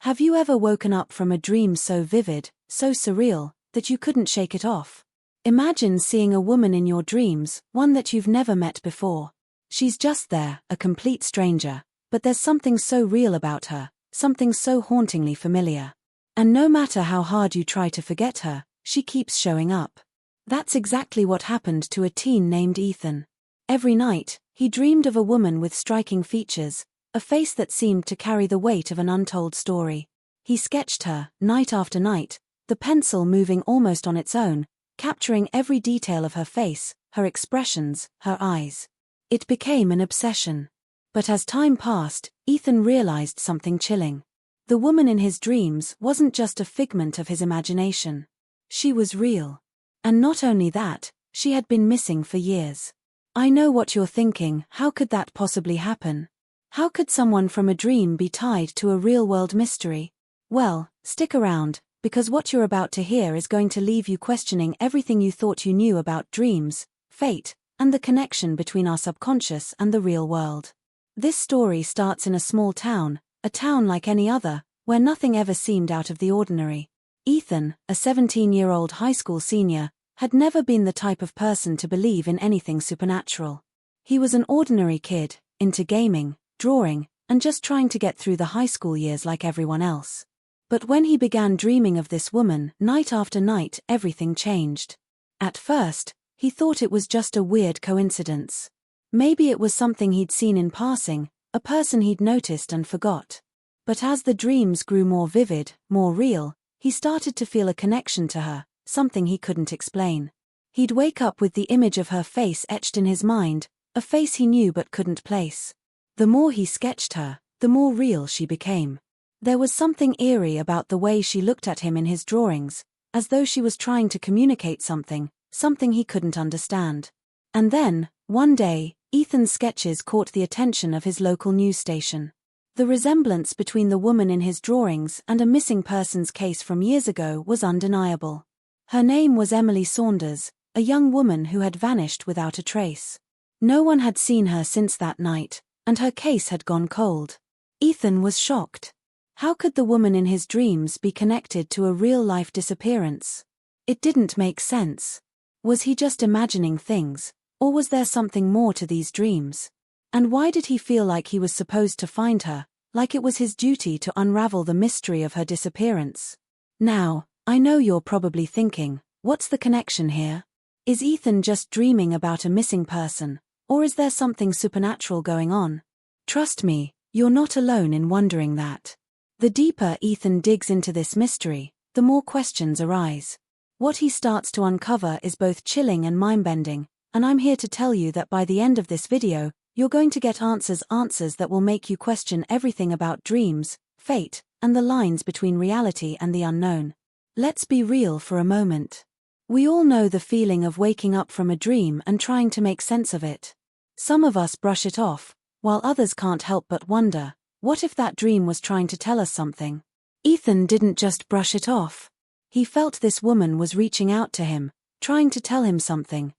Have you ever woken up from a dream so vivid, so surreal, that you couldn't shake it off? Imagine seeing a woman in your dreams, one that you've never met before. She's just there, a complete stranger, but there's something so real about her, something so hauntingly familiar. And no matter how hard you try to forget her, she keeps showing up. That's exactly what happened to a teen named Ethan. Every night, he dreamed of a woman with striking features, a face that seemed to carry the weight of an untold story. He sketched her, night after night, the pencil moving almost on its own, capturing every detail of her face, her expressions, her eyes. It became an obsession. But as time passed, Ethan realized something chilling. The woman in his dreams wasn't just a figment of his imagination. She was real. And not only that, she had been missing for years. I know what you're thinking, how could that possibly happen? How could someone from a dream be tied to a real-world mystery? Well, stick around, because what you're about to hear is going to leave you questioning everything you thought you knew about dreams, fate, and the connection between our subconscious and the real world. This story starts in a small town, a town like any other, where nothing ever seemed out of the ordinary. Ethan, a 17-year-old high school senior, had never been the type of person to believe in anything supernatural. He was an ordinary kid, into gaming, drawing, and just trying to get through the high school years like everyone else. But when he began dreaming of this woman, night after night, everything changed. At first, he thought it was just a weird coincidence. Maybe it was something he'd seen in passing, a person he'd noticed and forgot. But as the dreams grew more vivid, more real, he started to feel a connection to her, something he couldn't explain. He'd wake up with the image of her face etched in his mind, a face he knew but couldn't place. The more he sketched her, the more real she became. There was something eerie about the way she looked at him in his drawings, as though she was trying to communicate something he couldn't understand. And then, one day, Ethan's sketches caught the attention of his local news station. The resemblance between the woman in his drawings and a missing persons case from years ago was undeniable. Her name was Emily Saunders, a young woman who had vanished without a trace. No one had seen her since that night, and her case had gone cold. Ethan was shocked. How could the woman in his dreams be connected to a real-life disappearance? It didn't make sense. Was he just imagining things, or was there something more to these dreams? And why did he feel like he was supposed to find her, like it was his duty to unravel the mystery of her disappearance? Now, I know you're probably thinking, what's the connection here? Is Ethan just dreaming about a missing person, or is there something supernatural going on? Trust me, you're not alone in wondering that. The deeper Ethan digs into this mystery, the more questions arise. What he starts to uncover is both chilling and mind-bending, and I'm here to tell you that by the end of this video, you're going to get answers that will make you question everything about dreams, fate, and the lines between reality and the unknown. Let's be real for a moment. We all know the feeling of waking up from a dream and trying to make sense of it. Some of us brush it off, while others can't help but wonder, what if that dream was trying to tell us something? Ethan didn't just brush it off. He felt this woman was reaching out to him, trying to tell him something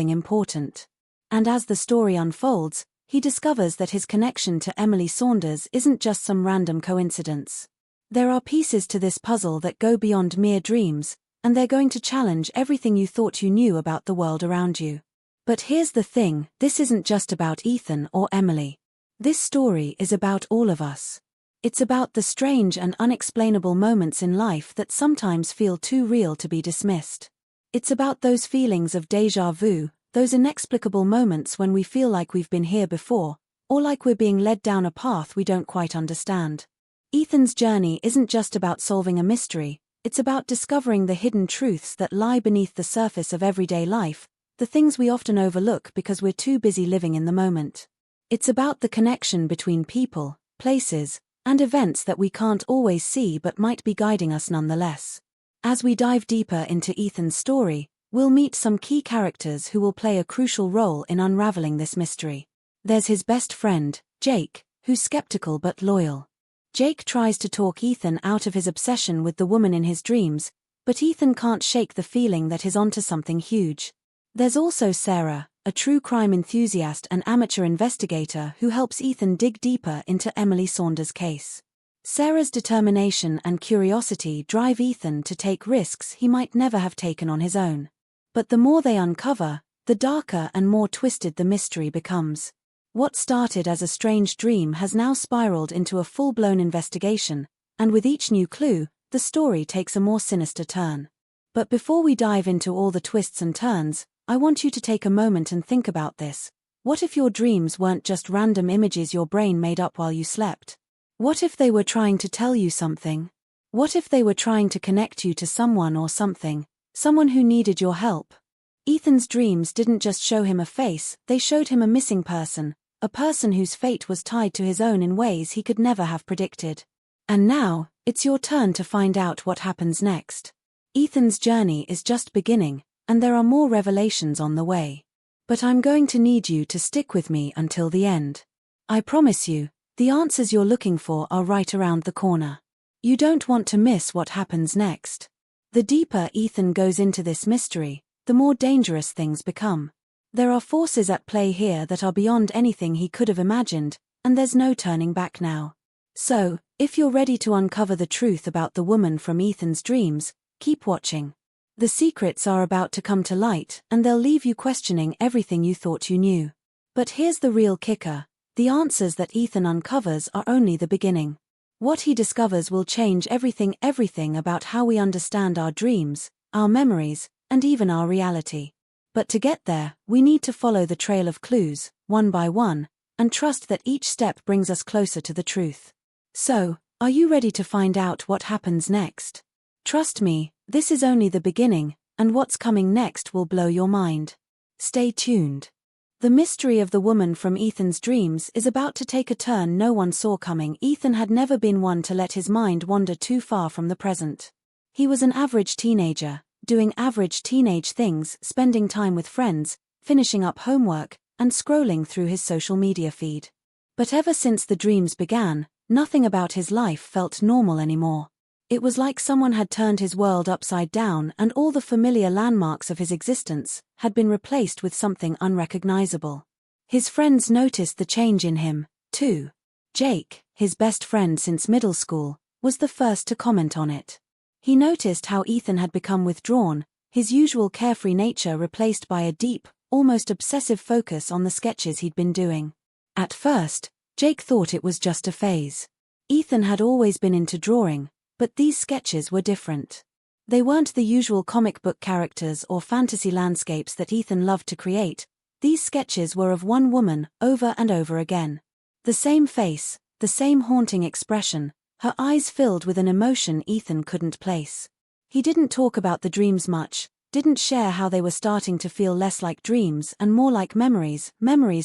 important. And as the story unfolds, he discovers that his connection to Emily Saunders isn't just some random coincidence. There are pieces to this puzzle that go beyond mere dreams, and they're going to challenge everything you thought you knew about the world around you. But here's the thing, this isn't just about Ethan or Emily. This story is about all of us. It's about the strange and unexplainable moments in life that sometimes feel too real to be dismissed. It's about those feelings of déjà vu, those inexplicable moments when we feel like we've been here before, or like we're being led down a path we don't quite understand. Ethan's journey isn't just about solving a mystery, it's about discovering the hidden truths that lie beneath the surface of everyday life, the things we often overlook because we're too busy living in the moment. It's about the connection between people, places, and events that we can't always see but might be guiding us nonetheless. As we dive deeper into Ethan's story, we'll meet some key characters who will play a crucial role in unraveling this mystery. There's his best friend, Jake, who's skeptical but loyal. Jake tries to talk Ethan out of his obsession with the woman in his dreams, but Ethan can't shake the feeling that he's onto something huge. There's also Sarah, a true crime enthusiast and amateur investigator who helps Ethan dig deeper into Emily Saunders' case. Sarah's determination and curiosity drive Ethan to take risks he might never have taken on his own. But the more they uncover, the darker and more twisted the mystery becomes. What started as a strange dream has now spiraled into a full-blown investigation, and with each new clue, the story takes a more sinister turn. But before we dive into all the twists and turns, I want you to take a moment and think about this. What if your dreams weren't just random images your brain made up while you slept? What if they were trying to tell you something? What if they were trying to connect you to someone or something, someone who needed your help? Ethan's dreams didn't just show him a face, they showed him a missing person, a person whose fate was tied to his own in ways he could never have predicted. And now, it's your turn to find out what happens next. Ethan's journey is just beginning, and there are more revelations on the way. But I'm going to need you to stick with me until the end. I promise you, the answers you're looking for are right around the corner. You don't want to miss what happens next. The deeper Ethan goes into this mystery, the more dangerous things become. There are forces at play here that are beyond anything he could have imagined, and there's no turning back now. So, if you're ready to uncover the truth about the woman from Ethan's dreams, keep watching. The secrets are about to come to light, and they'll leave you questioning everything you thought you knew. But here's the real kicker. The answers that Ethan uncovers are only the beginning. What he discovers will change everything about how we understand our dreams, our memories, and even our reality. But to get there, we need to follow the trail of clues, one by one, and trust that each step brings us closer to the truth. So, are you ready to find out what happens next? Trust me, this is only the beginning, and what's coming next will blow your mind. Stay tuned. The mystery of the woman from Ethan's dreams is about to take a turn no one saw coming. Ethan had never been one to let his mind wander too far from the present. He was an average teenager, doing average teenage things, spending time with friends, finishing up homework, and scrolling through his social media feed. But ever since the dreams began, nothing about his life felt normal anymore. It was like someone had turned his world upside down and all the familiar landmarks of his existence had been replaced with something unrecognizable. His friends noticed the change in him, too. Jake, his best friend since middle school, was the first to comment on it. He noticed how Ethan had become withdrawn, his usual carefree nature replaced by a deep, almost obsessive focus on the sketches he'd been doing. At first, Jake thought it was just a phase. Ethan had always been into drawing, but these sketches were different. They weren't the usual comic book characters or fantasy landscapes that Ethan loved to create. These sketches were of one woman, over and over again. The same face, the same haunting expression, her eyes filled with an emotion Ethan couldn't place. He didn't talk about the dreams much, didn't share how they were starting to feel less like dreams and more like memories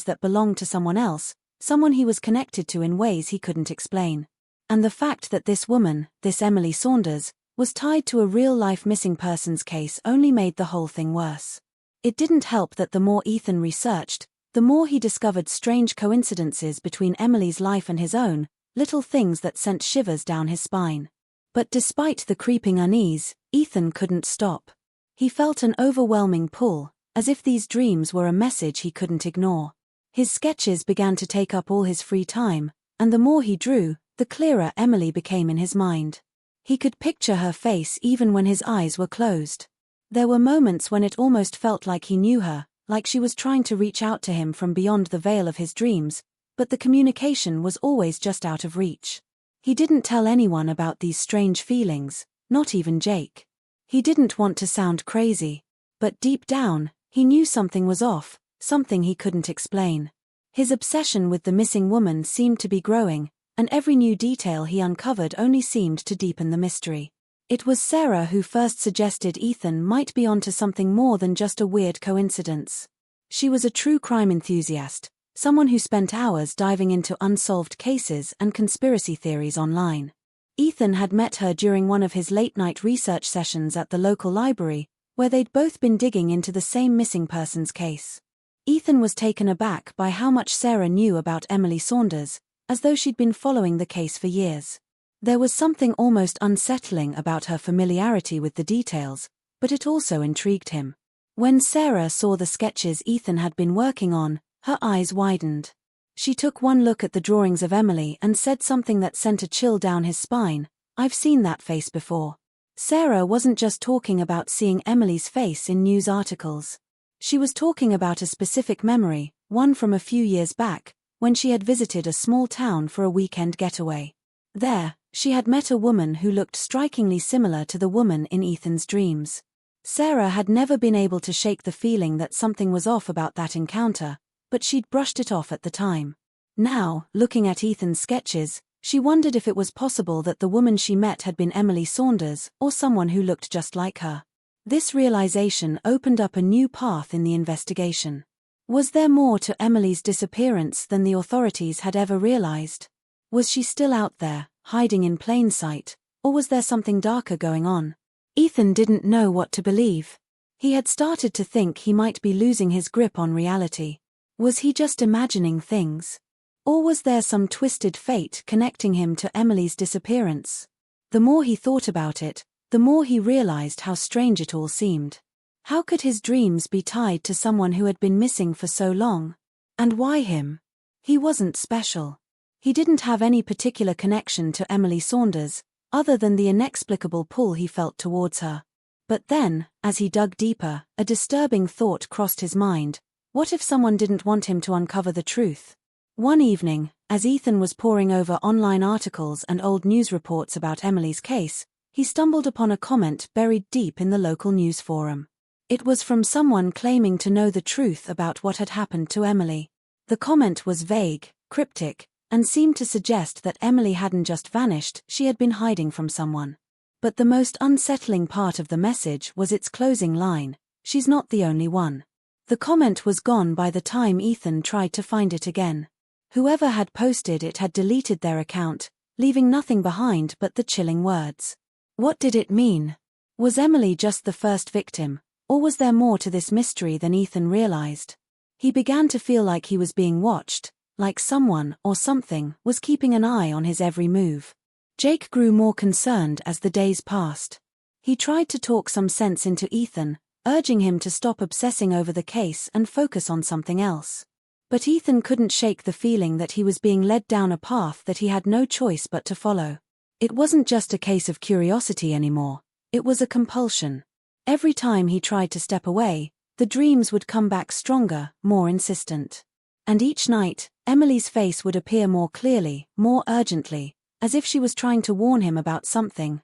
that belonged to someone else, someone he was connected to in ways he couldn't explain. And the fact that this woman, this Emily Saunders, was tied to a real-life missing persons case only made the whole thing worse. It didn't help that the more Ethan researched, the more he discovered strange coincidences between Emily's life and his own, little things that sent shivers down his spine. But despite the creeping unease, Ethan couldn't stop. He felt an overwhelming pull, as if these dreams were a message he couldn't ignore. His sketches began to take up all his free time, and the more he drew, the clearer Emily became in his mind. He could picture her face even when his eyes were closed. There were moments when it almost felt like he knew her, like she was trying to reach out to him from beyond the veil of his dreams, but the communication was always just out of reach. He didn't tell anyone about these strange feelings, not even Jake. He didn't want to sound crazy. But deep down, he knew something was off, something he couldn't explain. His obsession with the missing woman seemed to be growing, and every new detail he uncovered only seemed to deepen the mystery. It was Sarah who first suggested Ethan might be onto something more than just a weird coincidence. She was a true crime enthusiast, someone who spent hours diving into unsolved cases and conspiracy theories online. Ethan had met her during one of his late-night research sessions at the local library, where they'd both been digging into the same missing persons case. Ethan was taken aback by how much Sarah knew about Emily Saunders, as though she'd been following the case for years. There was something almost unsettling about her familiarity with the details, but it also intrigued him. When Sarah saw the sketches Ethan had been working on, her eyes widened. She took one look at the drawings of Emily and said something that sent a chill down his spine. I've seen that face before. Sarah wasn't just talking about seeing Emily's face in news articles. She was talking about a specific memory, one from a few years back, when she had visited a small town for a weekend getaway. There, she had met a woman who looked strikingly similar to the woman in Ethan's dreams. Sarah had never been able to shake the feeling that something was off about that encounter, but she'd brushed it off at the time. Now, looking at Ethan's sketches, she wondered if it was possible that the woman she met had been Emily Saunders, or someone who looked just like her. This realization opened up a new path in the investigation. Was there more to Emily's disappearance than the authorities had ever realized? Was she still out there, hiding in plain sight, or was there something darker going on? Ethan didn't know what to believe. He had started to think he might be losing his grip on reality. Was he just imagining things? Or was there some twisted fate connecting him to Emily's disappearance? The more he thought about it, the more he realized how strange it all seemed. How could his dreams be tied to someone who had been missing for so long? And why him? He wasn't special. He didn't have any particular connection to Emily Saunders, other than the inexplicable pull he felt towards her. But then, as he dug deeper, a disturbing thought crossed his mind. What if someone didn't want him to uncover the truth? One evening, as Ethan was poring over online articles and old news reports about Emily's case, he stumbled upon a comment buried deep in the local news forum. It was from someone claiming to know the truth about what had happened to Emily. The comment was vague, cryptic, and seemed to suggest that Emily hadn't just vanished, she had been hiding from someone. But the most unsettling part of the message was its closing line, "She's not the only one." The comment was gone by the time Ethan tried to find it again. Whoever had posted it had deleted their account, leaving nothing behind but the chilling words. What did it mean? Was Emily just the first victim, or was there more to this mystery than Ethan realized? He began to feel like he was being watched, like someone or something was keeping an eye on his every move. Jake grew more concerned as the days passed. He tried to talk some sense into Ethan, urging him to stop obsessing over the case and focus on something else. But Ethan couldn't shake the feeling that he was being led down a path that he had no choice but to follow. It wasn't just a case of curiosity anymore, it was a compulsion. Every time he tried to step away, the dreams would come back stronger, more insistent. And each night, Emily's face would appear more clearly, more urgently, as if she was trying to warn him about something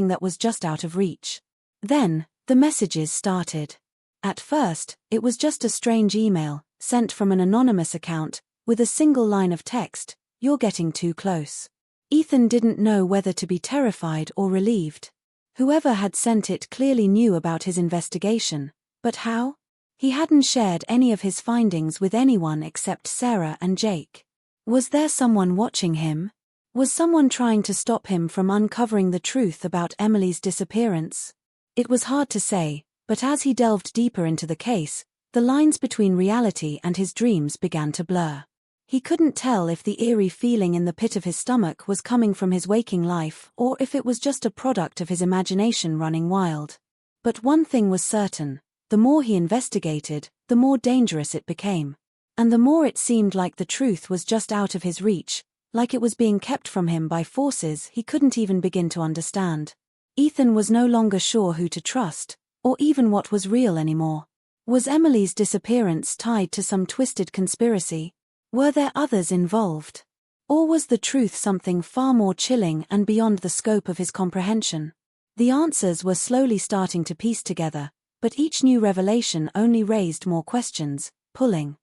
that was just out of reach. Then, the messages started. At first, it was just a strange email, sent from an anonymous account, with a single line of text, "You're getting too close." Ethan didn't know whether to be terrified or relieved. Whoever had sent it clearly knew about his investigation, but how? He hadn't shared any of his findings with anyone except Sarah and Jake. Was there someone watching him? Was someone trying to stop him from uncovering the truth about Emily's disappearance? It was hard to say, but as he delved deeper into the case, the lines between reality and his dreams began to blur. He couldn't tell if the eerie feeling in the pit of his stomach was coming from his waking life or if it was just a product of his imagination running wild. But one thing was certain, the more he investigated, the more dangerous it became. And the more it seemed like the truth was just out of his reach, like it was being kept from him by forces he couldn't even begin to understand. Ethan was no longer sure who to trust, or even what was real anymore. Was Emily's disappearance tied to some twisted conspiracy? Were there others involved? Or was the truth something far more chilling and beyond the scope of his comprehension? The answers were slowly starting to piece together, but each new revelation only raised more questions, pulling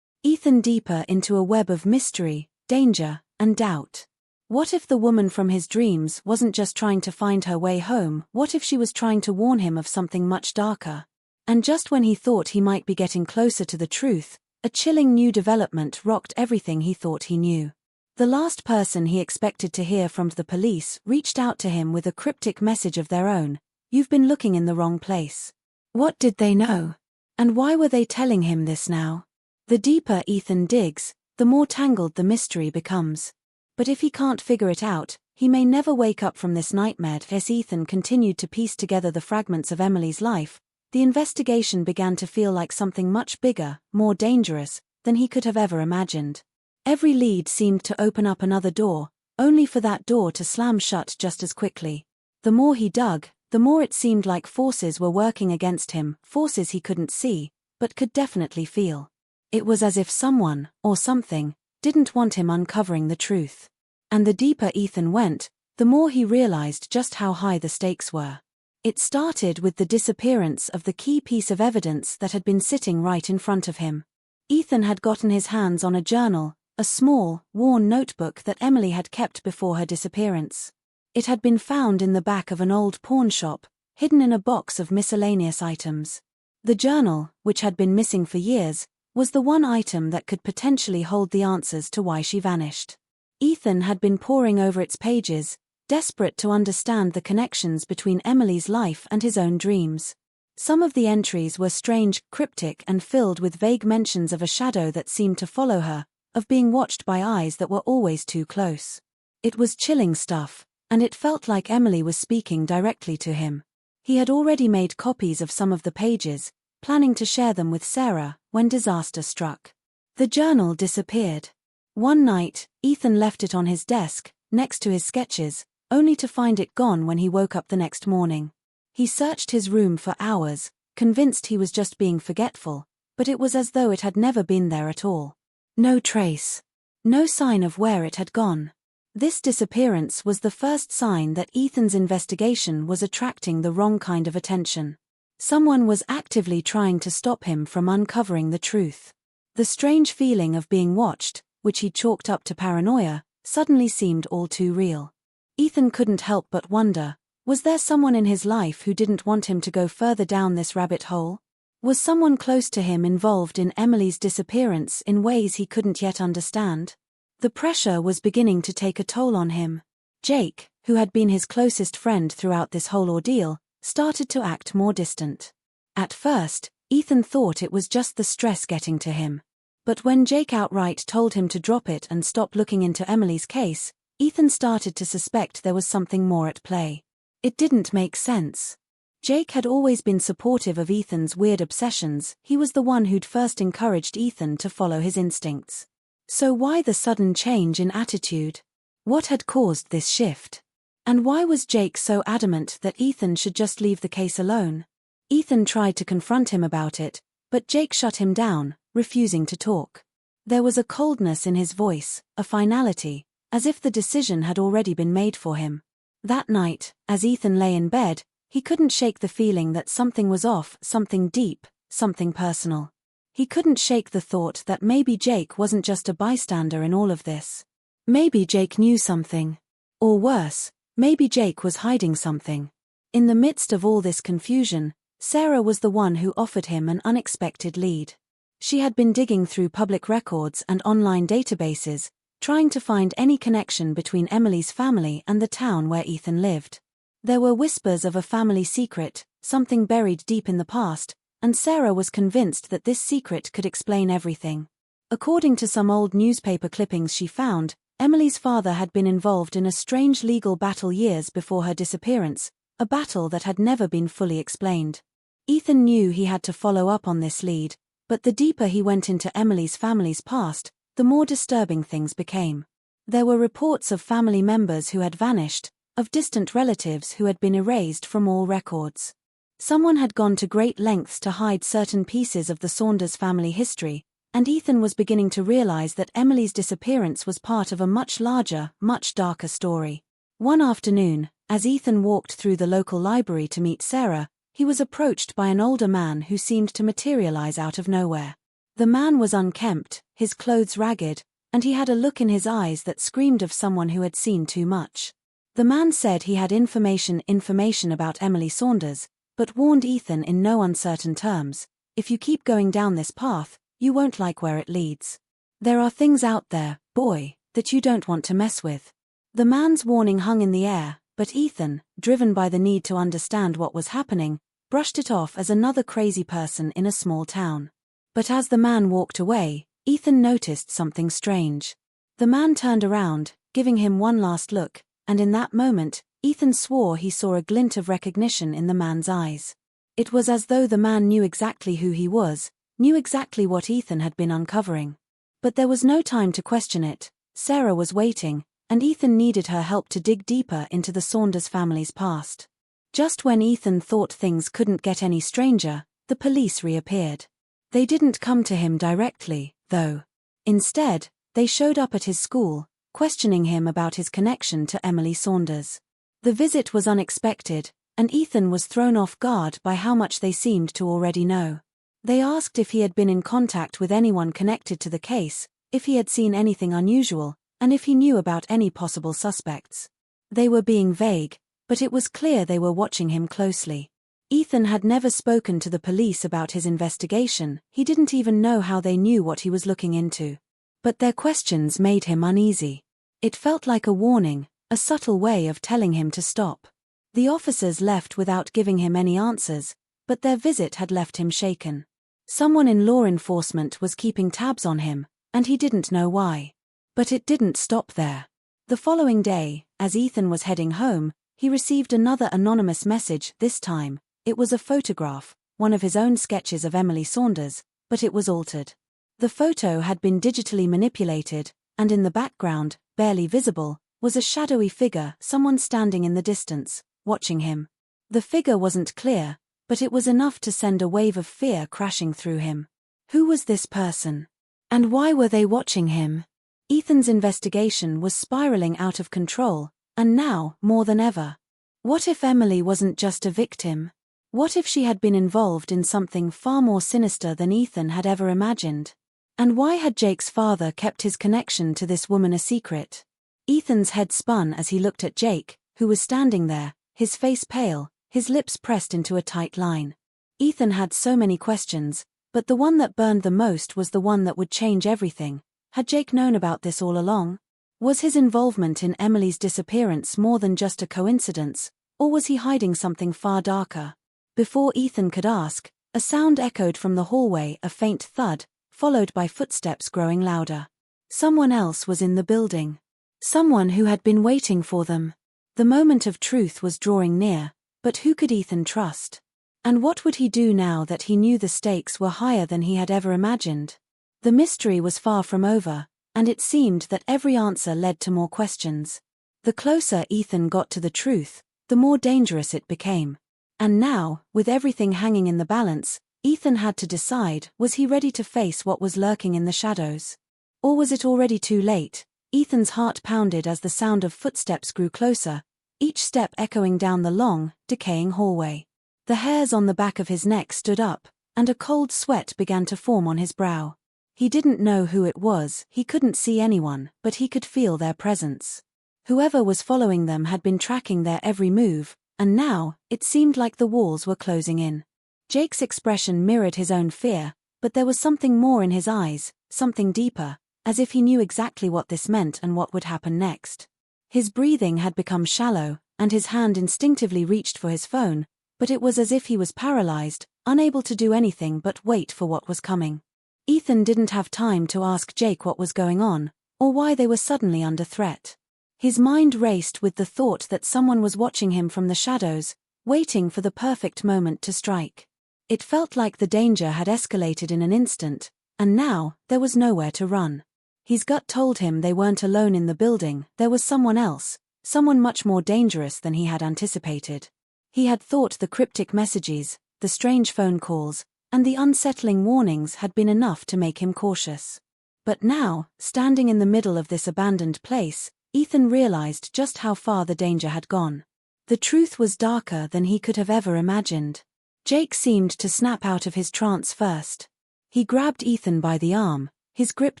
Ethan deeper into a web of mystery, danger, and doubt. What if the woman from his dreams wasn't just trying to find her way home? What if she was trying to warn him of something much darker? And just when he thought he might be getting closer to the truth, a chilling new development rocked everything he thought he knew. The last person he expected to hear from the police reached out to him with a cryptic message of their own. "You've been looking in the wrong place." What did they know? And why were they telling him this now? The deeper Ethan digs, the more tangled the mystery becomes. But if he can't figure it out, he may never wake up from this nightmare. As Ethan continued to piece together the fragments of Emily's life, the investigation began to feel like something much bigger, more dangerous, than he could have ever imagined. Every lead seemed to open up another door, only for that door to slam shut just as quickly. The more he dug, the more it seemed like forces were working against him, forces he couldn't see, but could definitely feel. It was as if someone, or something, didn't want him uncovering the truth. And the deeper Ethan went, the more he realized just how high the stakes were. It started with the disappearance of the key piece of evidence that had been sitting right in front of him. Ethan had gotten his hands on a journal, a small, worn notebook that Emily had kept before her disappearance. It had been found in the back of an old pawn shop, hidden in a box of miscellaneous items. The journal, which had been missing for years, was the one item that could potentially hold the answers to why she vanished. Ethan had been poring over its pages, desperate to understand the connections between Emily's life and his own dreams. Some of the entries were strange, cryptic, and filled with vague mentions of a shadow that seemed to follow her, of being watched by eyes that were always too close. It was chilling stuff, and it felt like Emily was speaking directly to him. He had already made copies of some of the pages, planning to share them with Sarah, when disaster struck. The journal disappeared. One night, Ethan left it on his desk, next to his sketches, only to find it gone when he woke up the next morning. He searched his room for hours, convinced he was just being forgetful, but it was as though it had never been there at all. No trace. No sign of where it had gone. This disappearance was the first sign that Ethan's investigation was attracting the wrong kind of attention. Someone was actively trying to stop him from uncovering the truth. The strange feeling of being watched, which he chalked up to paranoia, suddenly seemed all too real. Ethan couldn't help but wonder, was there someone in his life who didn't want him to go further down this rabbit hole? Was someone close to him involved in Emily's disappearance in ways he couldn't yet understand? The pressure was beginning to take a toll on him. Jake, who had been his closest friend throughout this whole ordeal, started to act more distant. At first, Ethan thought it was just the stress getting to him. But when Jake outright told him to drop it and stop looking into Emily's case, Ethan started to suspect there was something more at play. It didn't make sense. Jake had always been supportive of Ethan's weird obsessions. He was the one who'd first encouraged Ethan to follow his instincts. So why the sudden change in attitude? What had caused this shift? And why was Jake so adamant that Ethan should just leave the case alone? Ethan tried to confront him about it, but Jake shut him down, refusing to talk. There was a coldness in his voice, a finality, as if the decision had already been made for him. That night, as Ethan lay in bed, he couldn't shake the feeling that something was off, something deep, something personal. He couldn't shake the thought that maybe Jake wasn't just a bystander in all of this. Maybe Jake knew something. Or worse, maybe Jake was hiding something. In the midst of all this confusion, Sarah was the one who offered him an unexpected lead. She had been digging through public records and online databases, trying to find any connection between Emily's family and the town where Ethan lived. There were whispers of a family secret, something buried deep in the past, and Sarah was convinced that this secret could explain everything. According to some old newspaper clippings she found, Emily's father had been involved in a strange legal battle years before her disappearance, a battle that had never been fully explained. Ethan knew he had to follow up on this lead, but the deeper he went into Emily's family's past, the more disturbing things became. There were reports of family members who had vanished, of distant relatives who had been erased from all records. Someone had gone to great lengths to hide certain pieces of the Saunders family history, and Ethan was beginning to realize that Emily's disappearance was part of a much larger, much darker story. One afternoon, as Ethan walked through the local library to meet Sarah, he was approached by an older man who seemed to materialize out of nowhere. The man was unkempt, his clothes ragged, and he had a look in his eyes that screamed of someone who had seen too much. The man said he had information about Emily Saunders, but warned Ethan in no uncertain terms, if you keep going down this path, you won't like where it leads. There are things out there, boy, that you don't want to mess with. The man's warning hung in the air, but Ethan, driven by the need to understand what was happening, brushed it off as another crazy person in a small town. But as the man walked away, Ethan noticed something strange. The man turned around, giving him one last look, and in that moment, Ethan swore he saw a glint of recognition in the man's eyes. It was as though the man knew exactly who he was, knew exactly what Ethan had been uncovering. But there was no time to question it. Sarah was waiting, and Ethan needed her help to dig deeper into the Saunders family's past. Just when Ethan thought things couldn't get any stranger, the police reappeared. They didn't come to him directly, though. Instead, they showed up at his school, questioning him about his connection to Emily Saunders. The visit was unexpected, and Ethan was thrown off guard by how much they seemed to already know. They asked if he had been in contact with anyone connected to the case, if he had seen anything unusual, and if he knew about any possible suspects. They were being vague, but it was clear they were watching him closely. Ethan had never spoken to the police about his investigation, he didn't even know how they knew what he was looking into. But their questions made him uneasy. It felt like a warning, a subtle way of telling him to stop. The officers left without giving him any answers, but their visit had left him shaken. Someone in law enforcement was keeping tabs on him, and he didn't know why. But it didn't stop there. The following day, as Ethan was heading home, he received another anonymous message. This time, it was a photograph, one of his own sketches of Emily Saunders, but it was altered. The photo had been digitally manipulated, and in the background, barely visible, was a shadowy figure, someone standing in the distance, watching him. The figure wasn't clear, but it was enough to send a wave of fear crashing through him. Who was this person? And why were they watching him? Ethan's investigation was spiraling out of control, and now, more than ever. What if Emily wasn't just a victim? What if she had been involved in something far more sinister than Ethan had ever imagined? And why had Jake's father kept his connection to this woman a secret? Ethan's head spun as he looked at Jake, who was standing there, his face pale, his lips pressed into a tight line. Ethan had so many questions, but the one that burned the most was the one that would change everything. Had Jake known about this all along? Was his involvement in Emily's disappearance more than just a coincidence, or was he hiding something far darker? Before Ethan could ask, a sound echoed from the hallway, a faint thud, followed by footsteps growing louder. Someone else was in the building. Someone who had been waiting for them. The moment of truth was drawing near, but who could Ethan trust? And what would he do now that he knew the stakes were higher than he had ever imagined? The mystery was far from over, and it seemed that every answer led to more questions. The closer Ethan got to the truth, the more dangerous it became. And now, with everything hanging in the balance, Ethan had to decide, was he ready to face what was lurking in the shadows? Or was it already too late? Ethan's heart pounded as the sound of footsteps grew closer, each step echoing down the long, decaying hallway. The hairs on the back of his neck stood up, and a cold sweat began to form on his brow. He didn't know who it was, he couldn't see anyone, but he could feel their presence. Whoever was following them had been tracking their every move, and now, it seemed like the walls were closing in. Jake's expression mirrored his own fear, but there was something more in his eyes, something deeper, as if he knew exactly what this meant and what would happen next. His breathing had become shallow, and his hand instinctively reached for his phone, but it was as if he was paralyzed, unable to do anything but wait for what was coming. Ethan didn't have time to ask Jake what was going on, or why they were suddenly under threat. His mind raced with the thought that someone was watching him from the shadows, waiting for the perfect moment to strike. It felt like the danger had escalated in an instant, and now, there was nowhere to run. His gut told him they weren't alone in the building, there was someone else, someone much more dangerous than he had anticipated. He had thought the cryptic messages, the strange phone calls, and the unsettling warnings had been enough to make him cautious. But now, standing in the middle of this abandoned place, Ethan realized just how far the danger had gone. The truth was darker than he could have ever imagined. Jake seemed to snap out of his trance first. He grabbed Ethan by the arm, his grip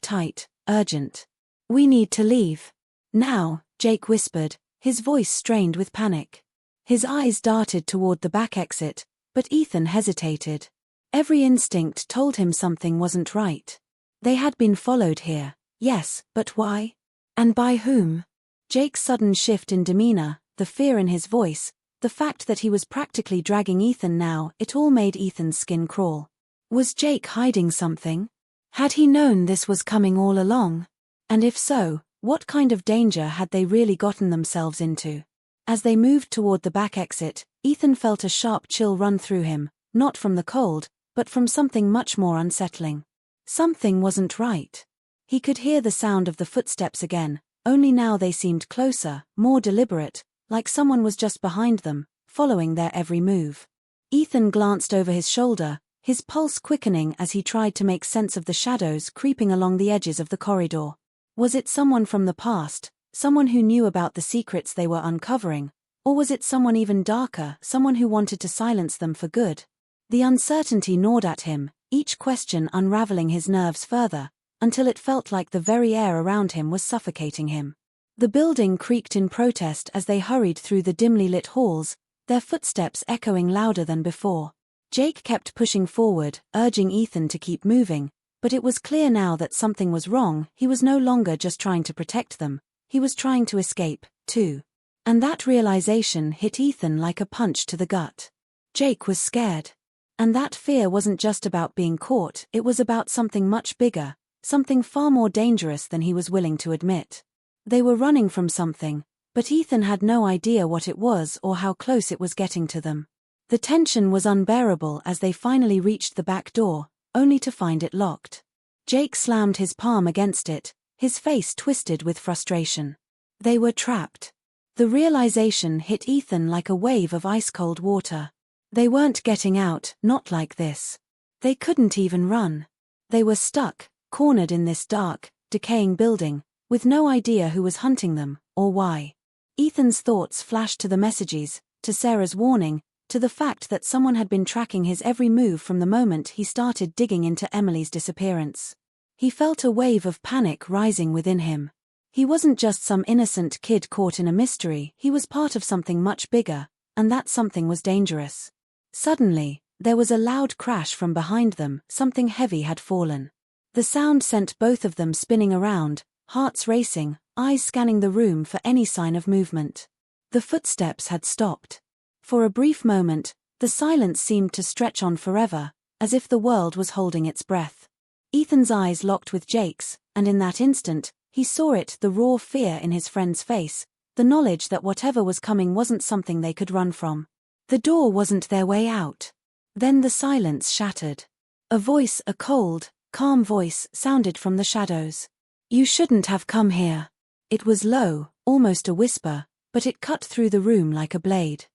tight, urgent. "We need to leave. Now," Jake whispered, his voice strained with panic. His eyes darted toward the back exit, but Ethan hesitated. Every instinct told him something wasn't right. They had been followed here, yes, but why? And by whom? Jake's sudden shift in demeanor, the fear in his voice, the fact that he was practically dragging Ethan now, it all made Ethan's skin crawl. Was Jake hiding something? Had he known this was coming all along? And if so, what kind of danger had they really gotten themselves into? As they moved toward the back exit, Ethan felt a sharp chill run through him, not from the cold, but from something much more unsettling. Something wasn't right. He could hear the sound of the footsteps again, only now they seemed closer, more deliberate, like someone was just behind them, following their every move. Ethan glanced over his shoulder, his pulse quickening as he tried to make sense of the shadows creeping along the edges of the corridor. Was it someone from the past, someone who knew about the secrets they were uncovering, or was it someone even darker, someone who wanted to silence them for good? The uncertainty gnawed at him, each question unraveling his nerves further, until it felt like the very air around him was suffocating him. The building creaked in protest as they hurried through the dimly lit halls, their footsteps echoing louder than before. Jake kept pushing forward, urging Ethan to keep moving, but it was clear now that something was wrong. He was no longer just trying to protect them, he was trying to escape, too. And that realization hit Ethan like a punch to the gut. Jake was scared. And that fear wasn't just about being caught, it was about something much bigger, something far more dangerous than he was willing to admit. They were running from something, but Ethan had no idea what it was or how close it was getting to them. The tension was unbearable as they finally reached the back door, only to find it locked. Jake slammed his palm against it, his face twisted with frustration. They were trapped. The realization hit Ethan like a wave of ice-cold water. They weren't getting out, not like this. They couldn't even run. They were stuck, cornered in this dark, decaying building, with no idea who was hunting them, or why. Ethan's thoughts flashed to the messages, to Sarah's warning, to the fact that someone had been tracking his every move from the moment he started digging into Emily's disappearance. He felt a wave of panic rising within him. He wasn't just some innocent kid caught in a mystery, he was part of something much bigger, and that something was dangerous. Suddenly, there was a loud crash from behind them, something heavy had fallen. The sound sent both of them spinning around, hearts racing, eyes scanning the room for any sign of movement. The footsteps had stopped. For a brief moment, the silence seemed to stretch on forever, as if the world was holding its breath. Ethan's eyes locked with Jake's, and in that instant, he saw it, the raw fear in his friend's face, the knowledge that whatever was coming wasn't something they could run from. The door wasn't their way out. Then the silence shattered. A voice, a cold, calm voice, sounded from the shadows. "You shouldn't have come here." It was low, almost a whisper, but it cut through the room like a blade.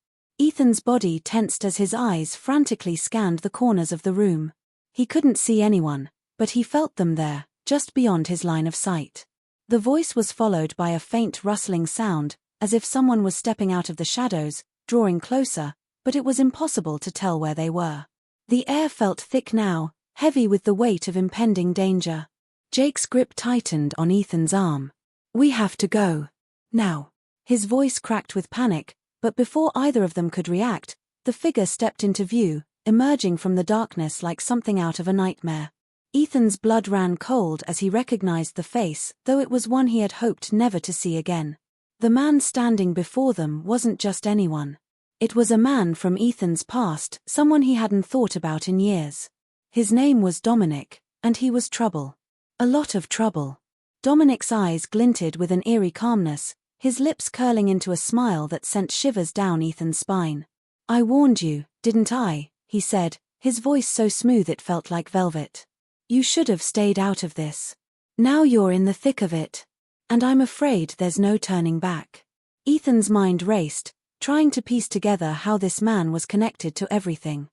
Ethan's body tensed as his eyes frantically scanned the corners of the room. He couldn't see anyone, but he felt them there, just beyond his line of sight. The voice was followed by a faint rustling sound, as if someone was stepping out of the shadows, drawing closer, but it was impossible to tell where they were. The air felt thick now, heavy with the weight of impending danger. Jake's grip tightened on Ethan's arm. "We have to go. Now." His voice cracked with panic, but before either of them could react, the figure stepped into view, emerging from the darkness like something out of a nightmare. Ethan's blood ran cold as he recognized the face, though it was one he had hoped never to see again. The man standing before them wasn't just anyone. It was a man from Ethan's past, someone he hadn't thought about in years. His name was Dominic, and he was trouble. A lot of trouble. Dominic's eyes glinted with an eerie calmness, his lips curling into a smile that sent shivers down Ethan's spine. "I warned you, didn't I?" he said, his voice so smooth it felt like velvet. "You should have stayed out of this. Now you're in the thick of it. And I'm afraid there's no turning back." Ethan's mind raced, trying to piece together how this man was connected to everything.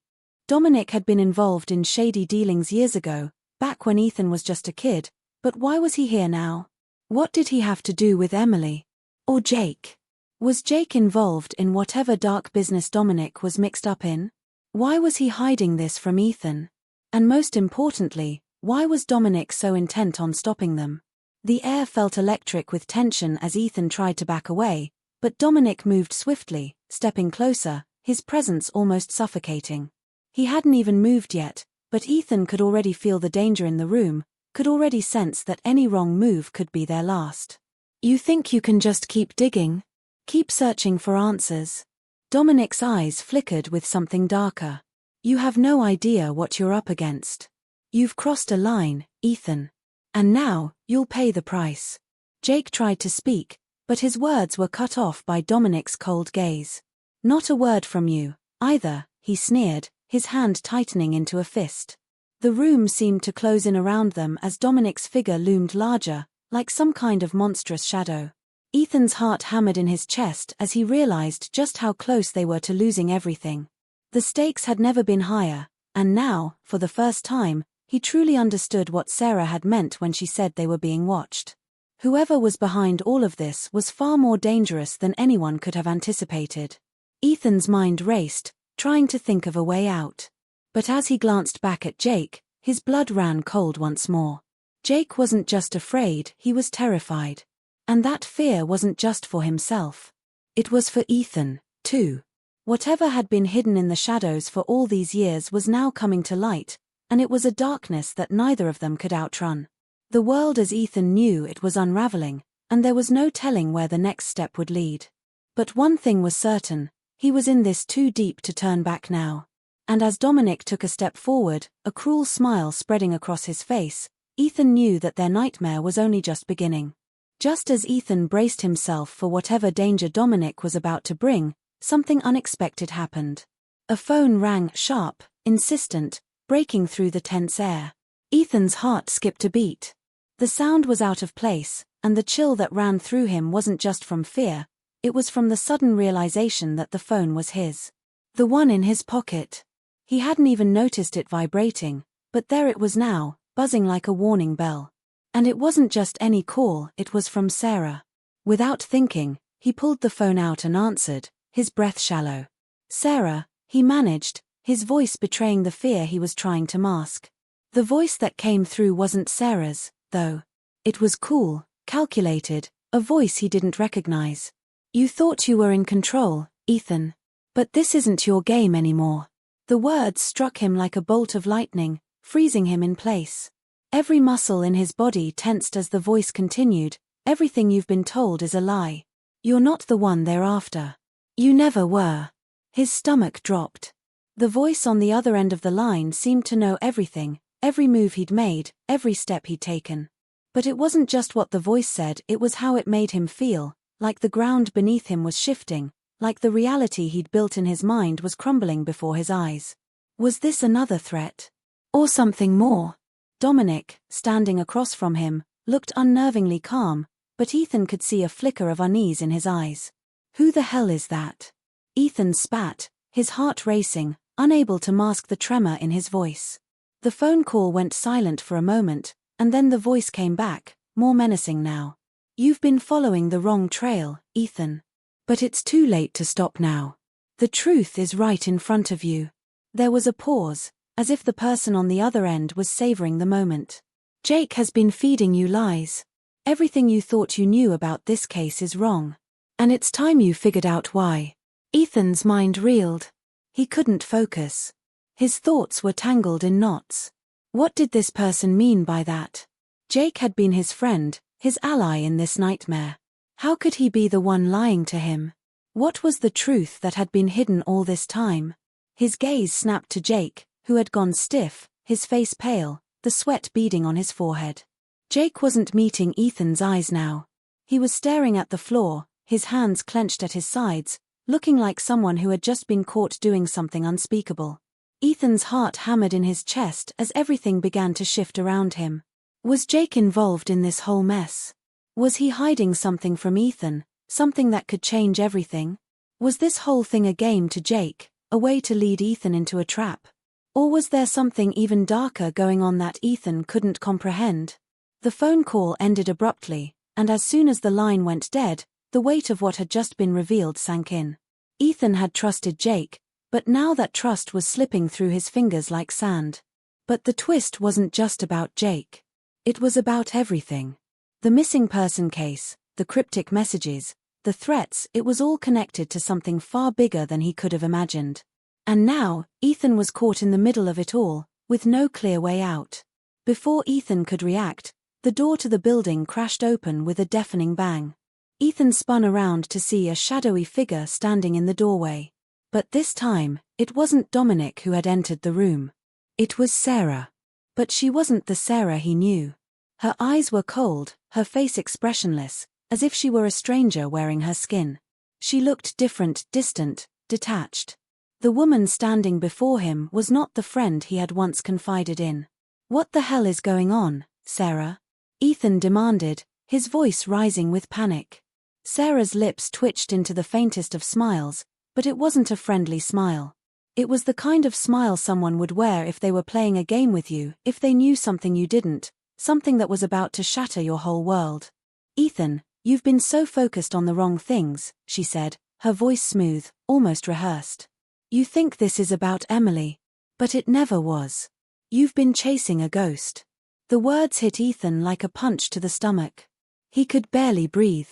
Dominic had been involved in shady dealings years ago, back when Ethan was just a kid, but why was he here now? What did he have to do with Emily? Or Jake? Was Jake involved in whatever dark business Dominic was mixed up in? Why was he hiding this from Ethan? And most importantly, why was Dominic so intent on stopping them? The air felt electric with tension as Ethan tried to back away, but Dominic moved swiftly, stepping closer, his presence almost suffocating. He hadn't even moved yet, but Ethan could already feel the danger in the room, could already sense that any wrong move could be their last. "You think you can just keep digging? Keep searching for answers?" Dominic's eyes flickered with something darker. "You have no idea what you're up against. You've crossed a line, Ethan. And now, you'll pay the price." Jake tried to speak, but his words were cut off by Dominic's cold gaze. "Not a word from you, either," he sneered, his hand tightening into a fist. The room seemed to close in around them as Dominic's figure loomed larger, like some kind of monstrous shadow. Ethan's heart hammered in his chest as he realized just how close they were to losing everything. The stakes had never been higher, and now, for the first time, he truly understood what Sarah had meant when she said they were being watched. Whoever was behind all of this was far more dangerous than anyone could have anticipated. Ethan's mind raced, trying to think of a way out. But as he glanced back at Jake, his blood ran cold once more. Jake wasn't just afraid, he was terrified. And that fear wasn't just for himself. It was for Ethan, too. Whatever had been hidden in the shadows for all these years was now coming to light, and it was a darkness that neither of them could outrun. The world as Ethan knew it was unraveling, and there was no telling where the next step would lead. But one thing was certain, he was in this too deep to turn back now. And as Dominic took a step forward, a cruel smile spreading across his face, Ethan knew that their nightmare was only just beginning. Just as Ethan braced himself for whatever danger Dominic was about to bring, something unexpected happened. A phone rang, sharp, insistent, breaking through the tense air. Ethan's heart skipped a beat. The sound was out of place, and the chill that ran through him wasn't just from fear, it was from the sudden realization that the phone was his. The one in his pocket. He hadn't even noticed it vibrating, but there it was now, buzzing like a warning bell. And it wasn't just any call, it was from Sarah. Without thinking, he pulled the phone out and answered, his breath shallow. Sarah, he managed, his voice betraying the fear he was trying to mask. The voice that came through wasn't Sarah's, though. It was cool, calculated, a voice he didn't recognize. You thought you were in control, Ethan. But this isn't your game anymore. The words struck him like a bolt of lightning, freezing him in place. Every muscle in his body tensed as the voice continued, everything you've been told is a lie. You're not the one they're after. You never were. His stomach dropped. The voice on the other end of the line seemed to know everything, every move he'd made, every step he'd taken. But it wasn't just what the voice said, it was how it made him feel, like the ground beneath him was shifting, like the reality he'd built in his mind was crumbling before his eyes. Was this another threat? Or something more? Dominic, standing across from him, looked unnervingly calm, but Ethan could see a flicker of unease in his eyes. Who the hell is that? Ethan spat, his heart racing, unable to mask the tremor in his voice. The phone call went silent for a moment, and then the voice came back, more menacing now. You've been following the wrong trail, Ethan. But it's too late to stop now. The truth is right in front of you. There was a pause, as if the person on the other end was savoring the moment. Jake has been feeding you lies. Everything you thought you knew about this case is wrong. And it's time you figured out why. Ethan's mind reeled. He couldn't focus. His thoughts were tangled in knots. What did this person mean by that? Jake had been his friend, his ally in this nightmare. How could he be the one lying to him? What was the truth that had been hidden all this time? His gaze snapped to Jake, who had gone stiff, his face pale, the sweat beading on his forehead. Jake wasn't meeting Ethan's eyes now. He was staring at the floor, his hands clenched at his sides, looking like someone who had just been caught doing something unspeakable. Ethan's heart hammered in his chest as everything began to shift around him. Was Jake involved in this whole mess? Was he hiding something from Ethan, something that could change everything? Was this whole thing a game to Jake, a way to lead Ethan into a trap? Or was there something even darker going on that Ethan couldn't comprehend? The phone call ended abruptly, and as soon as the line went dead, the weight of what had just been revealed sank in. Ethan had trusted Jake, but now that trust was slipping through his fingers like sand. But the twist wasn't just about Jake. It was about everything. The missing person case, the cryptic messages, the threats, it was all connected to something far bigger than he could have imagined. And now, Ethan was caught in the middle of it all, with no clear way out. Before Ethan could react, the door to the building crashed open with a deafening bang. Ethan spun around to see a shadowy figure standing in the doorway. But this time, it wasn't Dominic who had entered the room. It was Sarah. But she wasn't the Sarah he knew. Her eyes were cold, her face expressionless, as if she were a stranger wearing her skin. She looked different, distant, detached. The woman standing before him was not the friend he had once confided in. "What the hell is going on, Sarah?" Ethan demanded, his voice rising with panic. Sarah's lips twitched into the faintest of smiles, but it wasn't a friendly smile. It was the kind of smile someone would wear if they were playing a game with you, if they knew something you didn't, something that was about to shatter your whole world. "Ethan, you've been so focused on the wrong things," she said, her voice smooth, almost rehearsed. "You think this is about Emily. But it never was. You've been chasing a ghost." The words hit Ethan like a punch to the stomach. He could barely breathe.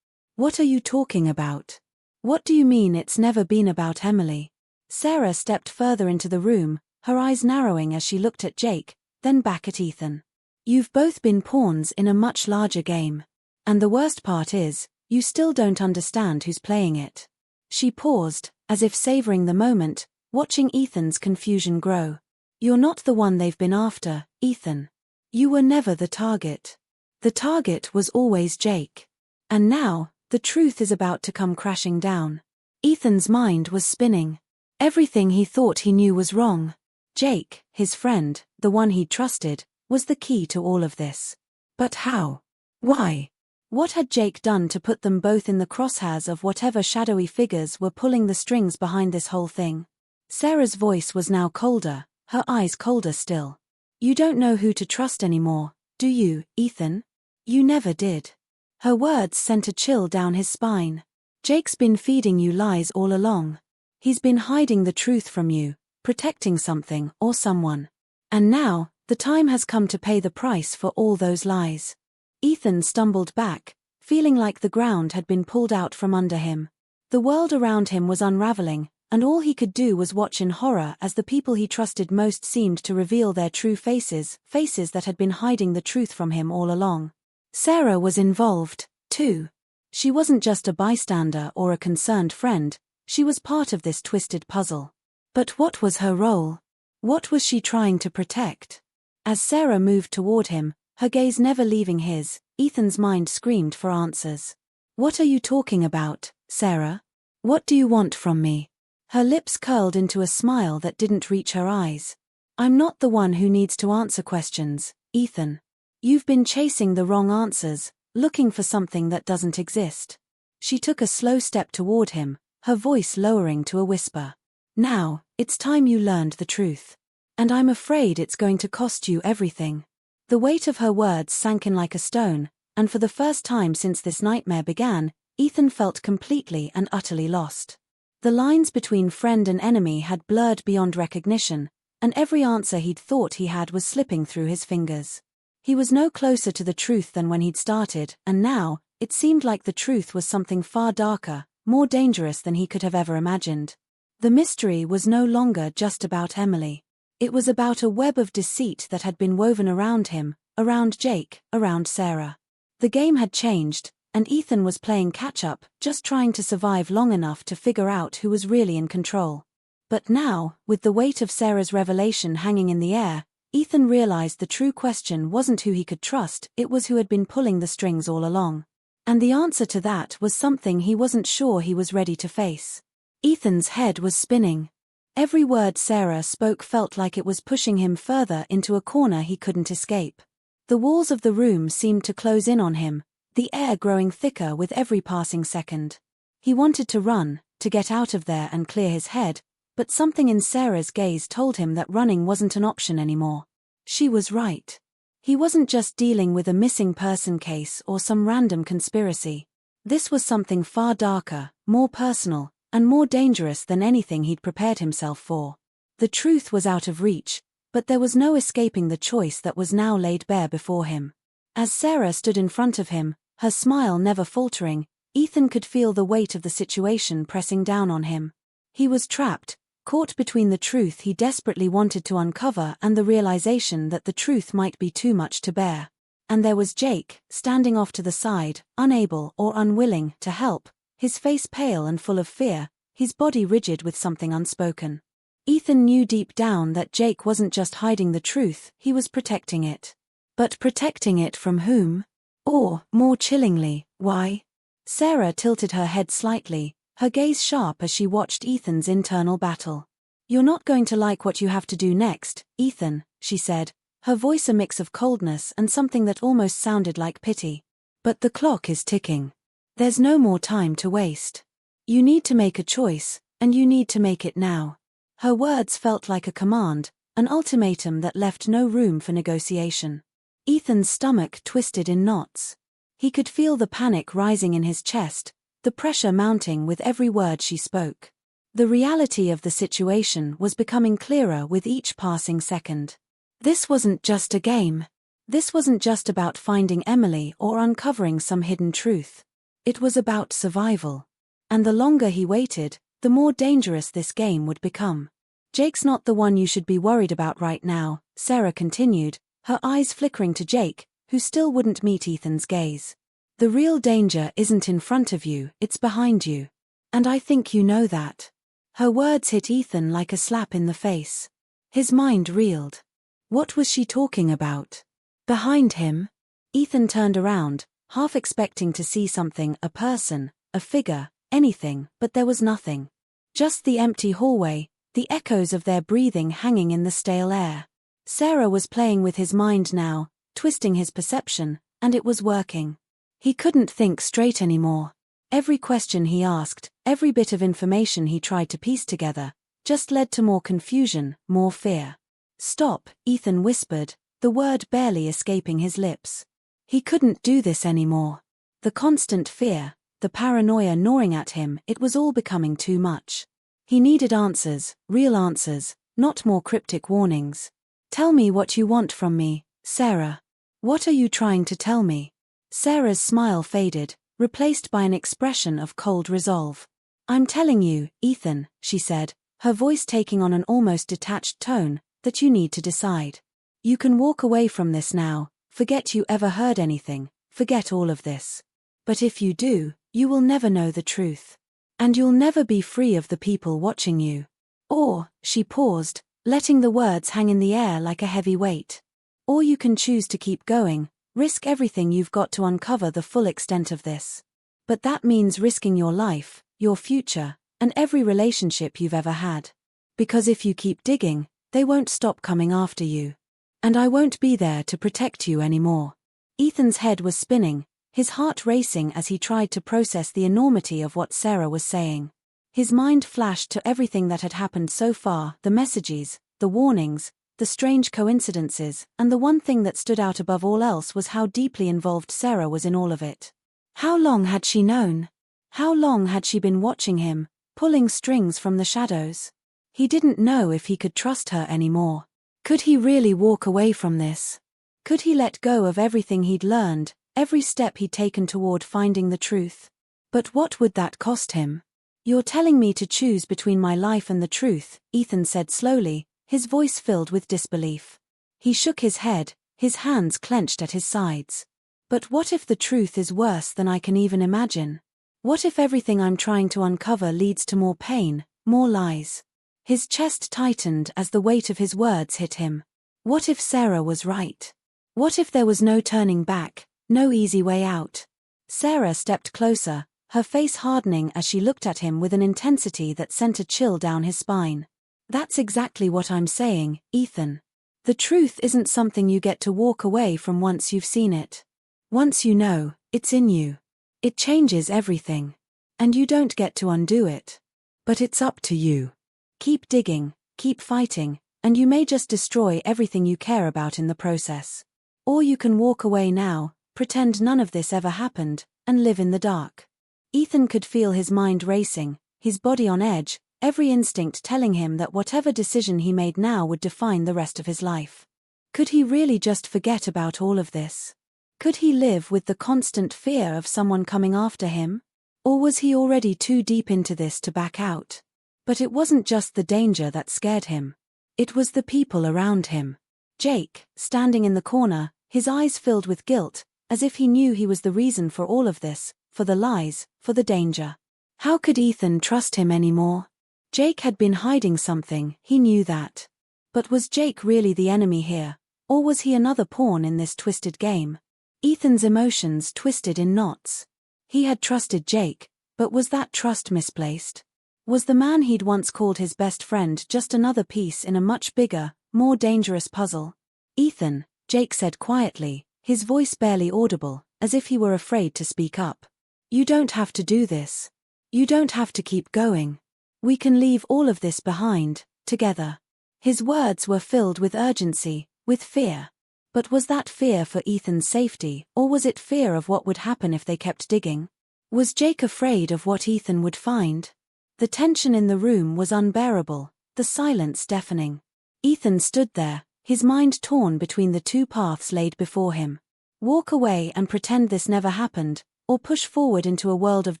"What are you talking about? What do you mean it's never been about Emily?" Sarah stepped further into the room, her eyes narrowing as she looked at Jake, then back at Ethan. "You've both been pawns in a much larger game. And the worst part is, you still don't understand who's playing it." She paused, as if savoring the moment, watching Ethan's confusion grow. "You're not the one they've been after, Ethan. You were never the target. The target was always Jake. And now, the truth is about to come crashing down." Ethan's mind was spinning. Everything he thought he knew was wrong. Jake, his friend, the one he'd trusted, was the key to all of this. But how? Why? What had Jake done to put them both in the crosshairs of whatever shadowy figures were pulling the strings behind this whole thing? Sarah's voice was now colder, her eyes colder still. "You don't know who to trust anymore, do you, Ethan? You never did." Her words sent a chill down his spine. "Jake's been feeding you lies all along. He's been hiding the truth from you, protecting something or someone. And now, the time has come to pay the price for all those lies." Ethan stumbled back, feeling like the ground had been pulled out from under him. The world around him was unraveling, and all he could do was watch in horror as the people he trusted most seemed to reveal their true faces, faces that had been hiding the truth from him all along. Sarah was involved, too. She wasn't just a bystander or a concerned friend, she was part of this twisted puzzle. But what was her role? What was she trying to protect? As Sarah moved toward him, her gaze never leaving his, Ethan's mind screamed for answers. "What are you talking about, Sarah? What do you want from me?" Her lips curled into a smile that didn't reach her eyes. "I'm not the one who needs to answer questions, Ethan. You've been chasing the wrong answers, looking for something that doesn't exist." She took a slow step toward him, her voice lowering to a whisper. "Now, it's time you learned the truth. And I'm afraid it's going to cost you everything." The weight of her words sank in like a stone, and for the first time since this nightmare began, Ethan felt completely and utterly lost. The lines between friend and enemy had blurred beyond recognition, and every answer he'd thought he had was slipping through his fingers. He was no closer to the truth than when he'd started, and now, it seemed like the truth was something far darker, more dangerous than he could have ever imagined. The mystery was no longer just about Emily. It was about a web of deceit that had been woven around him, around Jake, around Sarah. The game had changed, and Ethan was playing catch-up, just trying to survive long enough to figure out who was really in control. But now, with the weight of Sarah's revelation hanging in the air, Ethan realized the true question wasn't who he could trust, it was who had been pulling the strings all along. And the answer to that was something he wasn't sure he was ready to face. Ethan's head was spinning. Every word Sarah spoke felt like it was pushing him further into a corner he couldn't escape. The walls of the room seemed to close in on him, the air growing thicker with every passing second. He wanted to run, to get out of there and clear his head, but something in Sarah's gaze told him that running wasn't an option anymore. She was right. He wasn't just dealing with a missing person case or some random conspiracy. This was something far darker, more personal, and more dangerous than anything he'd prepared himself for. The truth was out of reach, but there was no escaping the choice that was now laid bare before him. As Sarah stood in front of him, her smile never faltering, Ethan could feel the weight of the situation pressing down on him. He was trapped, caught between the truth he desperately wanted to uncover and the realization that the truth might be too much to bear. And there was Jake, standing off to the side, unable or unwilling to help, his face pale and full of fear, his body rigid with something unspoken. Ethan knew deep down that Jake wasn't just hiding the truth, he was protecting it. But protecting it from whom? Or, more chillingly, why? Sarah tilted her head slightly, her gaze sharp as she watched Ethan's internal battle. "You're not going to like what you have to do next, Ethan," she said, her voice a mix of coldness and something that almost sounded like pity. "But the clock is ticking. There's no more time to waste. You need to make a choice, and you need to make it now." Her words felt like a command, an ultimatum that left no room for negotiation. Ethan's stomach twisted in knots. He could feel the panic rising in his chest, the pressure mounting with every word she spoke. The reality of the situation was becoming clearer with each passing second. This wasn't just a game. This wasn't just about finding Emily or uncovering some hidden truth. It was about survival. And the longer he waited, the more dangerous this game would become. "Jake's not the one you should be worried about right now," Sarah continued, her eyes flickering to Jake, who still wouldn't meet Ethan's gaze. "The real danger isn't in front of you, it's behind you. And I think you know that." Her words hit Ethan like a slap in the face. His mind reeled. What was she talking about? Behind him? Ethan turned around, half expecting to see something, a person, a figure, anything, but there was nothing. Just the empty hallway, the echoes of their breathing hanging in the stale air. Sarah was playing with his mind now, twisting his perception, and it was working. He couldn't think straight anymore. Every question he asked, every bit of information he tried to piece together, just led to more confusion, more fear. "Stop," Ethan whispered, the word barely escaping his lips. He couldn't do this anymore. The constant fear, the paranoia gnawing at him, it was all becoming too much. He needed answers, real answers, not more cryptic warnings. "Tell me what you want from me, Sarah. What are you trying to tell me?" Sarah's smile faded, replaced by an expression of cold resolve. "I'm telling you, Ethan," she said, her voice taking on an almost detached tone, "that you need to decide. You can walk away from this now, forget you ever heard anything, forget all of this. But if you do, you will never know the truth. And you'll never be free of the people watching you. Or," she paused, letting the words hang in the air like a heavy weight. "Or you can choose to keep going, risk everything you've got to uncover the full extent of this. But that means risking your life, your future, and every relationship you've ever had. Because if you keep digging, they won't stop coming after you. And I won't be there to protect you anymore." Ethan's head was spinning, his heart racing as he tried to process the enormity of what Sarah was saying. His mind flashed to everything that had happened so far, the messages, the warnings, the strange coincidences, and the one thing that stood out above all else was how deeply involved Sarah was in all of it. How long had she known? How long had she been watching him, pulling strings from the shadows? He didn't know if he could trust her anymore. Could he really walk away from this? Could he let go of everything he'd learned, every step he'd taken toward finding the truth? But what would that cost him? "You're telling me to choose between my life and the truth," Ethan said slowly, his voice filled with disbelief. He shook his head, his hands clenched at his sides. "But what if the truth is worse than I can even imagine? What if everything I'm trying to uncover leads to more pain, more lies?" His chest tightened as the weight of his words hit him. What if Sarah was right? What if there was no turning back, no easy way out? Sarah stepped closer, her face hardening as she looked at him with an intensity that sent a chill down his spine. "That's exactly what I'm saying, Ethan. The truth isn't something you get to walk away from once you've seen it. Once you know, it's in you. It changes everything. And you don't get to undo it. But it's up to you. Keep digging, keep fighting, and you may just destroy everything you care about in the process. Or you can walk away now, pretend none of this ever happened, and live in the dark." Ethan could feel his mind racing, his body on edge, every instinct telling him that whatever decision he made now would define the rest of his life. Could he really just forget about all of this? Could he live with the constant fear of someone coming after him? Or was he already too deep into this to back out? But it wasn't just the danger that scared him. It was the people around him. Jake, standing in the corner, his eyes filled with guilt, as if he knew he was the reason for all of this, for the lies, for the danger. How could Ethan trust him anymore? Jake had been hiding something, he knew that. But was Jake really the enemy here, or was he another pawn in this twisted game? Ethan's emotions twisted in knots. He had trusted Jake, but was that trust misplaced? Was the man he'd once called his best friend just another piece in a much bigger, more dangerous puzzle? "Ethan," Jake said quietly, his voice barely audible, as if he were afraid to speak up. "You don't have to do this. You don't have to keep going. We can leave all of this behind, together." His words were filled with urgency, with fear. But was that fear for Ethan's safety, or was it fear of what would happen if they kept digging? Was Jake afraid of what Ethan would find? The tension in the room was unbearable, the silence deafening. Ethan stood there, his mind torn between the two paths laid before him. Walk away and pretend this never happened, or push forward into a world of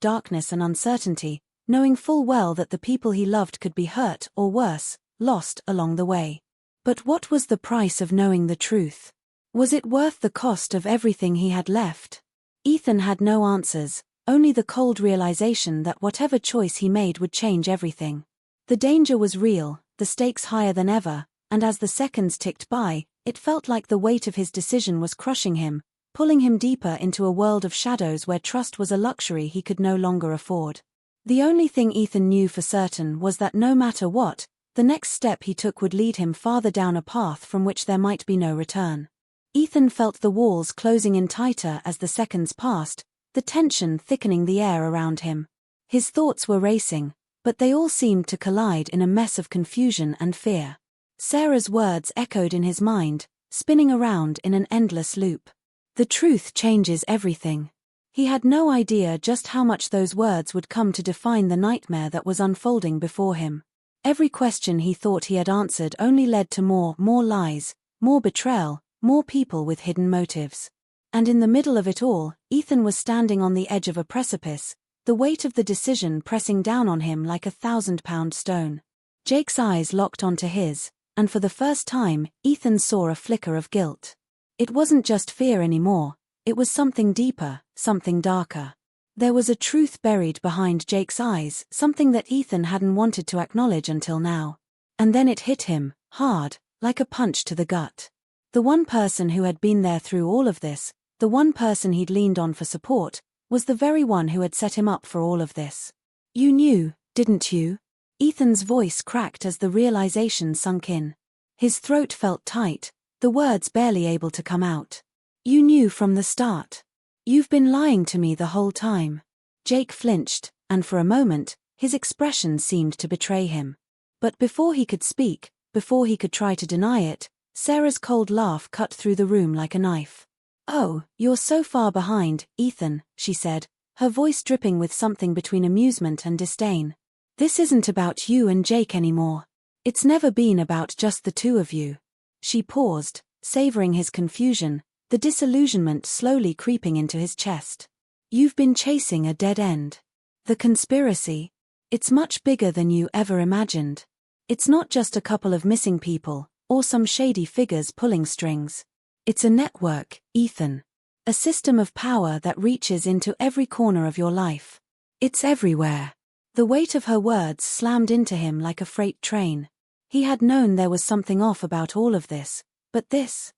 darkness and uncertainty, knowing full well that the people he loved could be hurt or worse, lost along the way. But what was the price of knowing the truth? Was it worth the cost of everything he had left? Ethan had no answers, only the cold realization that whatever choice he made would change everything. The danger was real, the stakes higher than ever, and as the seconds ticked by, it felt like the weight of his decision was crushing him, pulling him deeper into a world of shadows where trust was a luxury he could no longer afford. The only thing Ethan knew for certain was that no matter what, the next step he took would lead him farther down a path from which there might be no return. Ethan felt the walls closing in tighter as the seconds passed, the tension thickening the air around him. His thoughts were racing, but they all seemed to collide in a mess of confusion and fear. Sarah's words echoed in his mind, spinning around in an endless loop. "The truth changes everything." He had no idea just how much those words would come to define the nightmare that was unfolding before him. Every question he thought he had answered only led to more lies, more betrayal, more people with hidden motives. And in the middle of it all, Ethan was standing on the edge of a precipice, the weight of the decision pressing down on him like a 1,000-pound stone. Jake's eyes locked onto his, and for the first time, Ethan saw a flicker of guilt. It wasn't just fear anymore, it was something deeper, something darker. There was a truth buried behind Jake's eyes, something that Ethan hadn't wanted to acknowledge until now. And then it hit him, hard, like a punch to the gut. The one person who had been there through all of this, the one person he'd leaned on for support, was the very one who had set him up for all of this. "You knew, didn't you?" Ethan's voice cracked as the realization sunk in. His throat felt tight, the words barely able to come out. "You knew from the start. You've been lying to me the whole time." Jake flinched, and for a moment, his expression seemed to betray him. But before he could speak, before he could try to deny it, Sarah's cold laugh cut through the room like a knife. "Oh, you're so far behind, Ethan," she said, her voice dripping with something between amusement and disdain. "This isn't about you and Jake anymore. It's never been about just the two of you." She paused, savoring his confusion, the disillusionment slowly creeping into his chest. "You've been chasing a dead end. The conspiracy. It's much bigger than you ever imagined. It's not just a couple of missing people, or some shady figures pulling strings. It's a network, Ethan. A system of power that reaches into every corner of your life. It's everywhere." The weight of her words slammed into him like a freight train. He had known there was something off about all of this, but this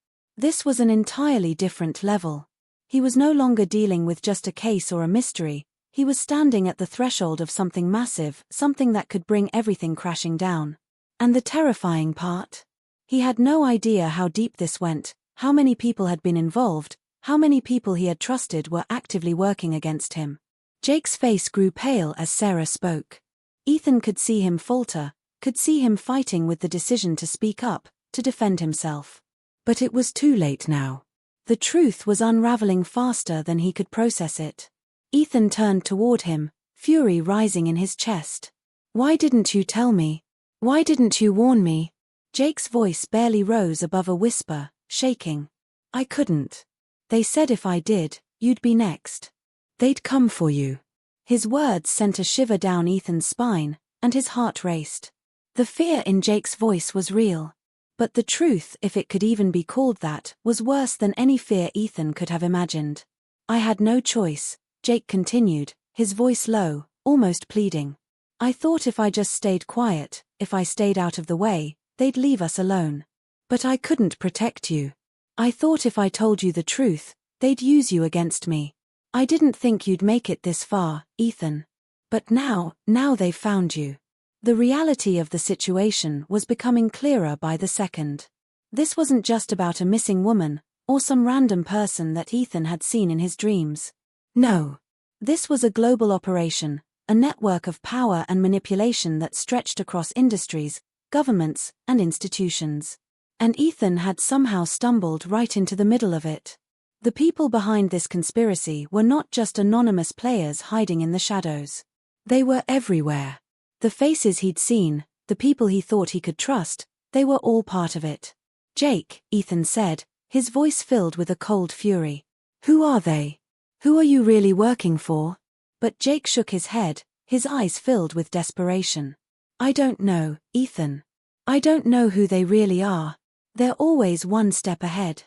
was an entirely different level. He was no longer dealing with just a case or a mystery, he was standing at the threshold of something massive, something that could bring everything crashing down. And the terrifying part? He had no idea how deep this went, how many people had been involved, how many people he had trusted were actively working against him. Jake's face grew pale as Sarah spoke. Ethan could see him falter, could see him fighting with the decision to speak up, to defend himself. But it was too late now. The truth was unraveling faster than he could process it. Ethan turned toward him, fury rising in his chest. "Why didn't you tell me? Why didn't you warn me?" Jake's voice barely rose above a whisper, shaking. "I couldn't. They said if I did, you'd be next. They'd come for you." His words sent a shiver down Ethan's spine, and his heart raced. The fear in Jake's voice was real. But the truth, if it could even be called that, was worse than any fear Ethan could have imagined. "I had no choice," Jake continued, his voice low, almost pleading. "I thought if I just stayed quiet, if I stayed out of the way, they'd leave us alone. But I couldn't protect you. I thought if I told you the truth, they'd use you against me. I didn't think you'd make it this far, Ethan. But now they've found you. The reality of the situation was becoming clearer by the second. This wasn't just about a missing woman, or some random person that Ethan had seen in his dreams. No. This was a global operation, a network of power and manipulation that stretched across industries, governments, and institutions. And Ethan had somehow stumbled right into the middle of it. The people behind this conspiracy were not just anonymous players hiding in the shadows. They were everywhere. The faces he'd seen, the people he thought he could trust, they were all part of it. Jake, Ethan said, his voice filled with a cold fury. Who are they? Who are you really working for? But Jake shook his head, his eyes filled with desperation. I don't know, Ethan. I don't know who they really are. They're always one step ahead.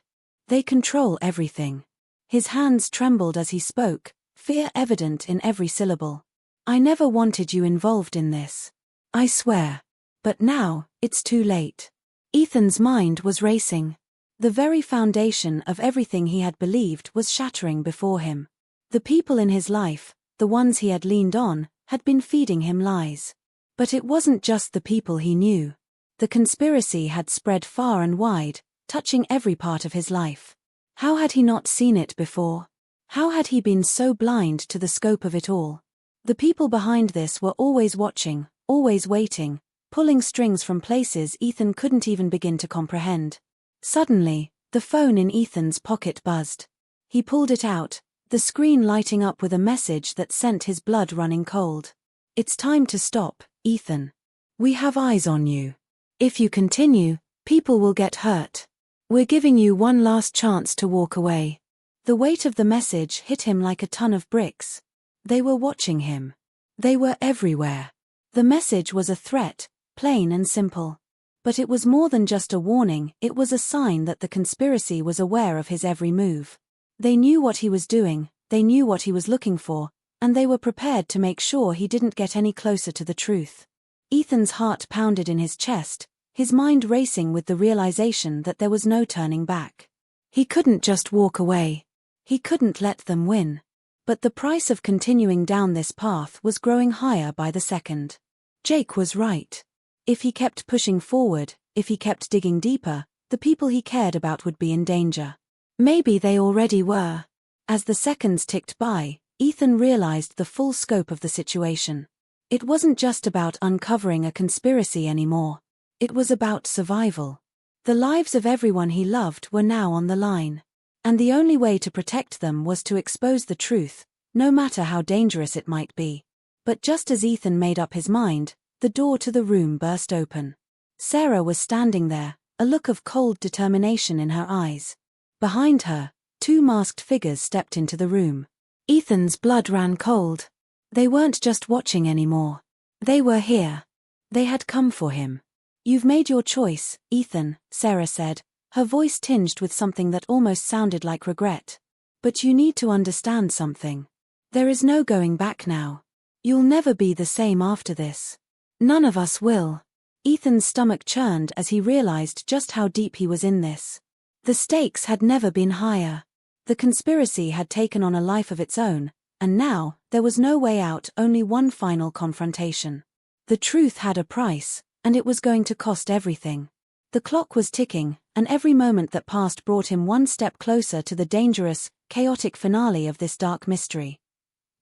They control everything. His hands trembled as he spoke, fear evident in every syllable. I never wanted you involved in this. I swear. But now, it's too late. Ethan's mind was racing. The very foundation of everything he had believed was shattering before him. The people in his life, the ones he had leaned on, had been feeding him lies. But it wasn't just the people he knew. The conspiracy had spread far and wide, touching every part of his life. How had he not seen it before? How had he been so blind to the scope of it all? The people behind this were always watching, always waiting, pulling strings from places Ethan couldn't even begin to comprehend. Suddenly, the phone in Ethan's pocket buzzed. He pulled it out, the screen lighting up with a message that sent his blood running cold. It's time to stop, Ethan. We have eyes on you. If you continue, people will get hurt. We're giving you one last chance to walk away. The weight of the message hit him like a ton of bricks. They were watching him. They were everywhere. The message was a threat, plain and simple. But it was more than just a warning, it was a sign that the conspiracy was aware of his every move. They knew what he was doing, they knew what he was looking for, and they were prepared to make sure he didn't get any closer to the truth. Ethan's heart pounded in his chest, his mind racing with the realization that there was no turning back. He couldn't just walk away. He couldn't let them win. But the price of continuing down this path was growing higher by the second. Jake was right. If he kept pushing forward, if he kept digging deeper, the people he cared about would be in danger. Maybe they already were. As the seconds ticked by, Ethan realized the full scope of the situation. It wasn't just about uncovering a conspiracy anymore. It was about survival. The lives of everyone he loved were now on the line. And the only way to protect them was to expose the truth, no matter how dangerous it might be. But just as Ethan made up his mind, the door to the room burst open. Sarah was standing there, a look of cold determination in her eyes. Behind her, two masked figures stepped into the room. Ethan's blood ran cold. They weren't just watching anymore. They were here. They had come for him. You've made your choice, Ethan, Sarah said, her voice tinged with something that almost sounded like regret. But you need to understand something. There is no going back now. You'll never be the same after this. None of us will. Ethan's stomach churned as he realized just how deep he was in this. The stakes had never been higher. The conspiracy had taken on a life of its own, and now, there was no way out, only one final confrontation. The truth had a price, and it was going to cost everything. The clock was ticking, and every moment that passed brought him one step closer to the dangerous, chaotic finale of this dark mystery.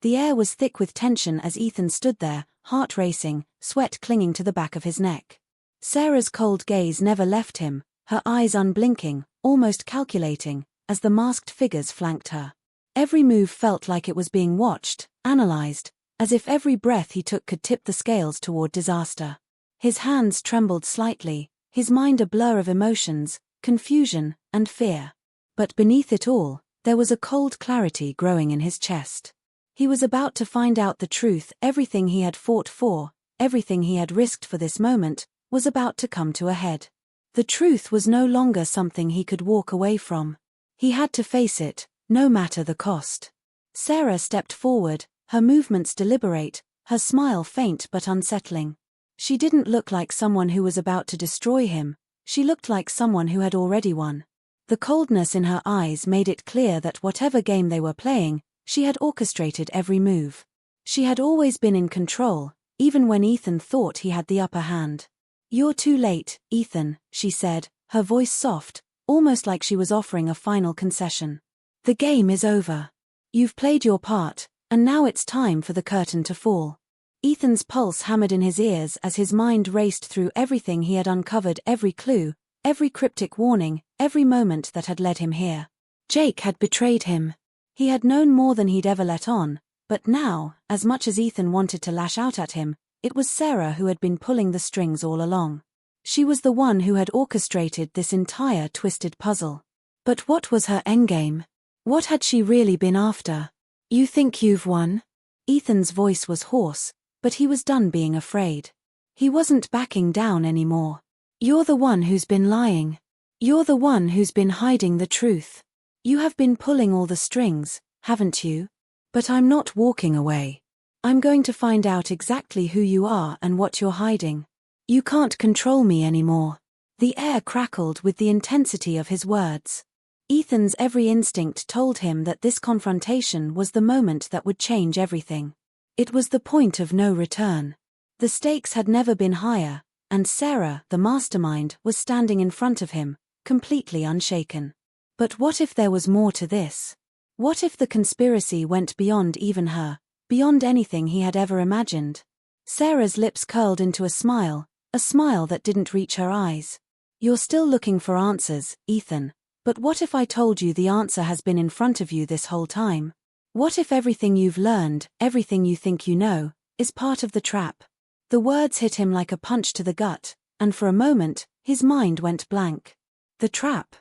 The air was thick with tension as Ethan stood there, heart racing, sweat clinging to the back of his neck. Sarah's cold gaze never left him, her eyes unblinking, almost calculating, as the masked figures flanked her. Every move felt like it was being watched, analyzed, as if every breath he took could tip the scales toward disaster. His hands trembled slightly, his mind a blur of emotions, confusion, and fear. But beneath it all, there was a cold clarity growing in his chest. He was about to find out the truth. Everything he had fought for, everything he had risked for this moment, was about to come to a head. The truth was no longer something he could walk away from. He had to face it, no matter the cost. Sarah stepped forward, her movements deliberate, her smile faint but unsettling. She didn't look like someone who was about to destroy him, she looked like someone who had already won. The coldness in her eyes made it clear that whatever game they were playing, she had orchestrated every move. She had always been in control, even when Ethan thought he had the upper hand. "You're too late, Ethan," she said, her voice soft, almost like she was offering a final concession. "The game is over. You've played your part, and now it's time for the curtain to fall." Ethan's pulse hammered in his ears as his mind raced through everything he had uncovered, every clue, every cryptic warning, every moment that had led him here. Jake had betrayed him. He had known more than he'd ever let on, but now, as much as Ethan wanted to lash out at him, it was Sarah who had been pulling the strings all along. She was the one who had orchestrated this entire twisted puzzle. But what was her endgame? What had she really been after? "You think you've won?" Ethan's voice was hoarse, but he was done being afraid. He wasn't backing down anymore. "You're the one who's been lying. You're the one who's been hiding the truth. You have been pulling all the strings, haven't you? But I'm not walking away. I'm going to find out exactly who you are and what you're hiding. You can't control me anymore." The air crackled with the intensity of his words. Ethan's every instinct told him that this confrontation was the moment that would change everything. It was the point of no return. The stakes had never been higher, and Sarah, the mastermind, was standing in front of him, completely unshaken. But what if there was more to this? What if the conspiracy went beyond even her, beyond anything he had ever imagined? Sarah's lips curled into a smile that didn't reach her eyes. "You're still looking for answers, Ethan, but what if I told you the answer has been in front of you this whole time? What if everything you've learned, everything you think you know, is part of the trap?" The words hit him like a punch to the gut, and for a moment, his mind went blank. The trap.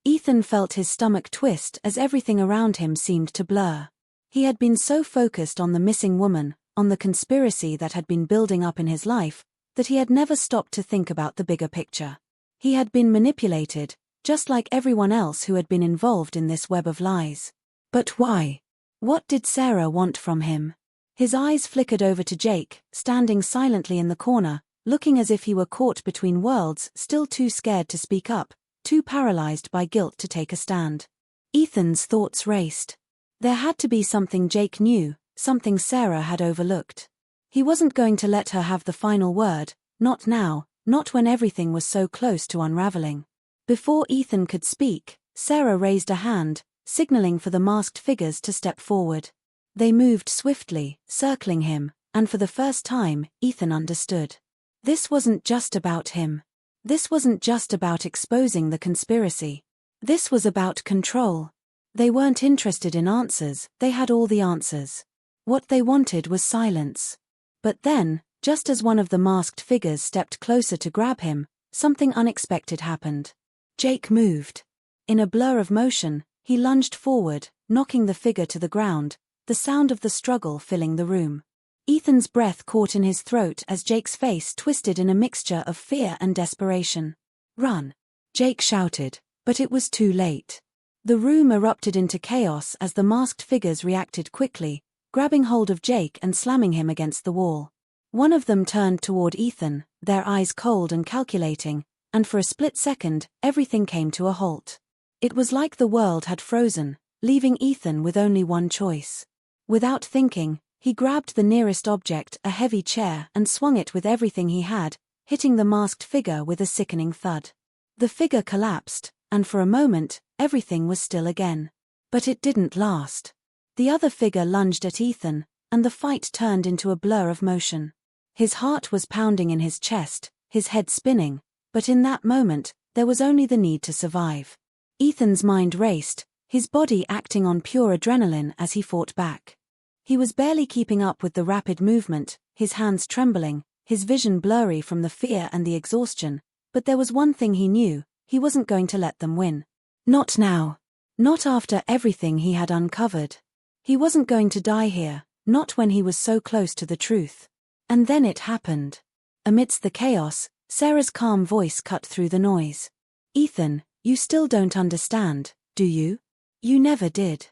Ethan felt his stomach twist as everything around him seemed to blur. He had been so focused on the missing woman, on the conspiracy that had been building up in his life, that he had never stopped to think about the bigger picture. He had been manipulated, just like everyone else who had been involved in this web of lies. But why? What did Sarah want from him? His eyes flickered over to Jake, standing silently in the corner, looking as if he were caught between worlds, still too scared to speak up, too paralyzed by guilt to take a stand. Ethan's thoughts raced. There had to be something Jake knew, something Sarah had overlooked. He wasn't going to let her have the final word, not now, not when everything was so close to unraveling. Before Ethan could speak, Sarah raised a hand, signaling for the masked figures to step forward. They moved swiftly, circling him, and for the first time, Ethan understood. This wasn't just about him. This wasn't just about exposing the conspiracy. This was about control. They weren't interested in answers, they had all the answers. What they wanted was silence. But then, just as one of the masked figures stepped closer to grab him, something unexpected happened. Jake moved. In a blur of motion, he lunged forward, knocking the figure to the ground, the sound of the struggle filling the room. Ethan's breath caught in his throat as Jake's face twisted in a mixture of fear and desperation. "Run!" Jake shouted, but it was too late. The room erupted into chaos as the masked figures reacted quickly, grabbing hold of Jake and slamming him against the wall. One of them turned toward Ethan, their eyes cold and calculating, and for a split second, everything came to a halt. It was like the world had frozen, leaving Ethan with only one choice. Without thinking, he grabbed the nearest object, a heavy chair, and swung it with everything he had, hitting the masked figure with a sickening thud. The figure collapsed, and for a moment, everything was still again. But it didn't last. The other figure lunged at Ethan, and the fight turned into a blur of motion. His heart was pounding in his chest, his head spinning, but in that moment, there was only the need to survive. Ethan's mind raced, his body acting on pure adrenaline as he fought back. He was barely keeping up with the rapid movement, his hands trembling, his vision blurry from the fear and the exhaustion, but there was one thing he knew, he wasn't going to let them win. Not now. Not after everything he had uncovered. He wasn't going to die here, not when he was so close to the truth. And then it happened. Amidst the chaos, Sarah's calm voice cut through the noise. "Ethan, you still don't understand, do you? You never did.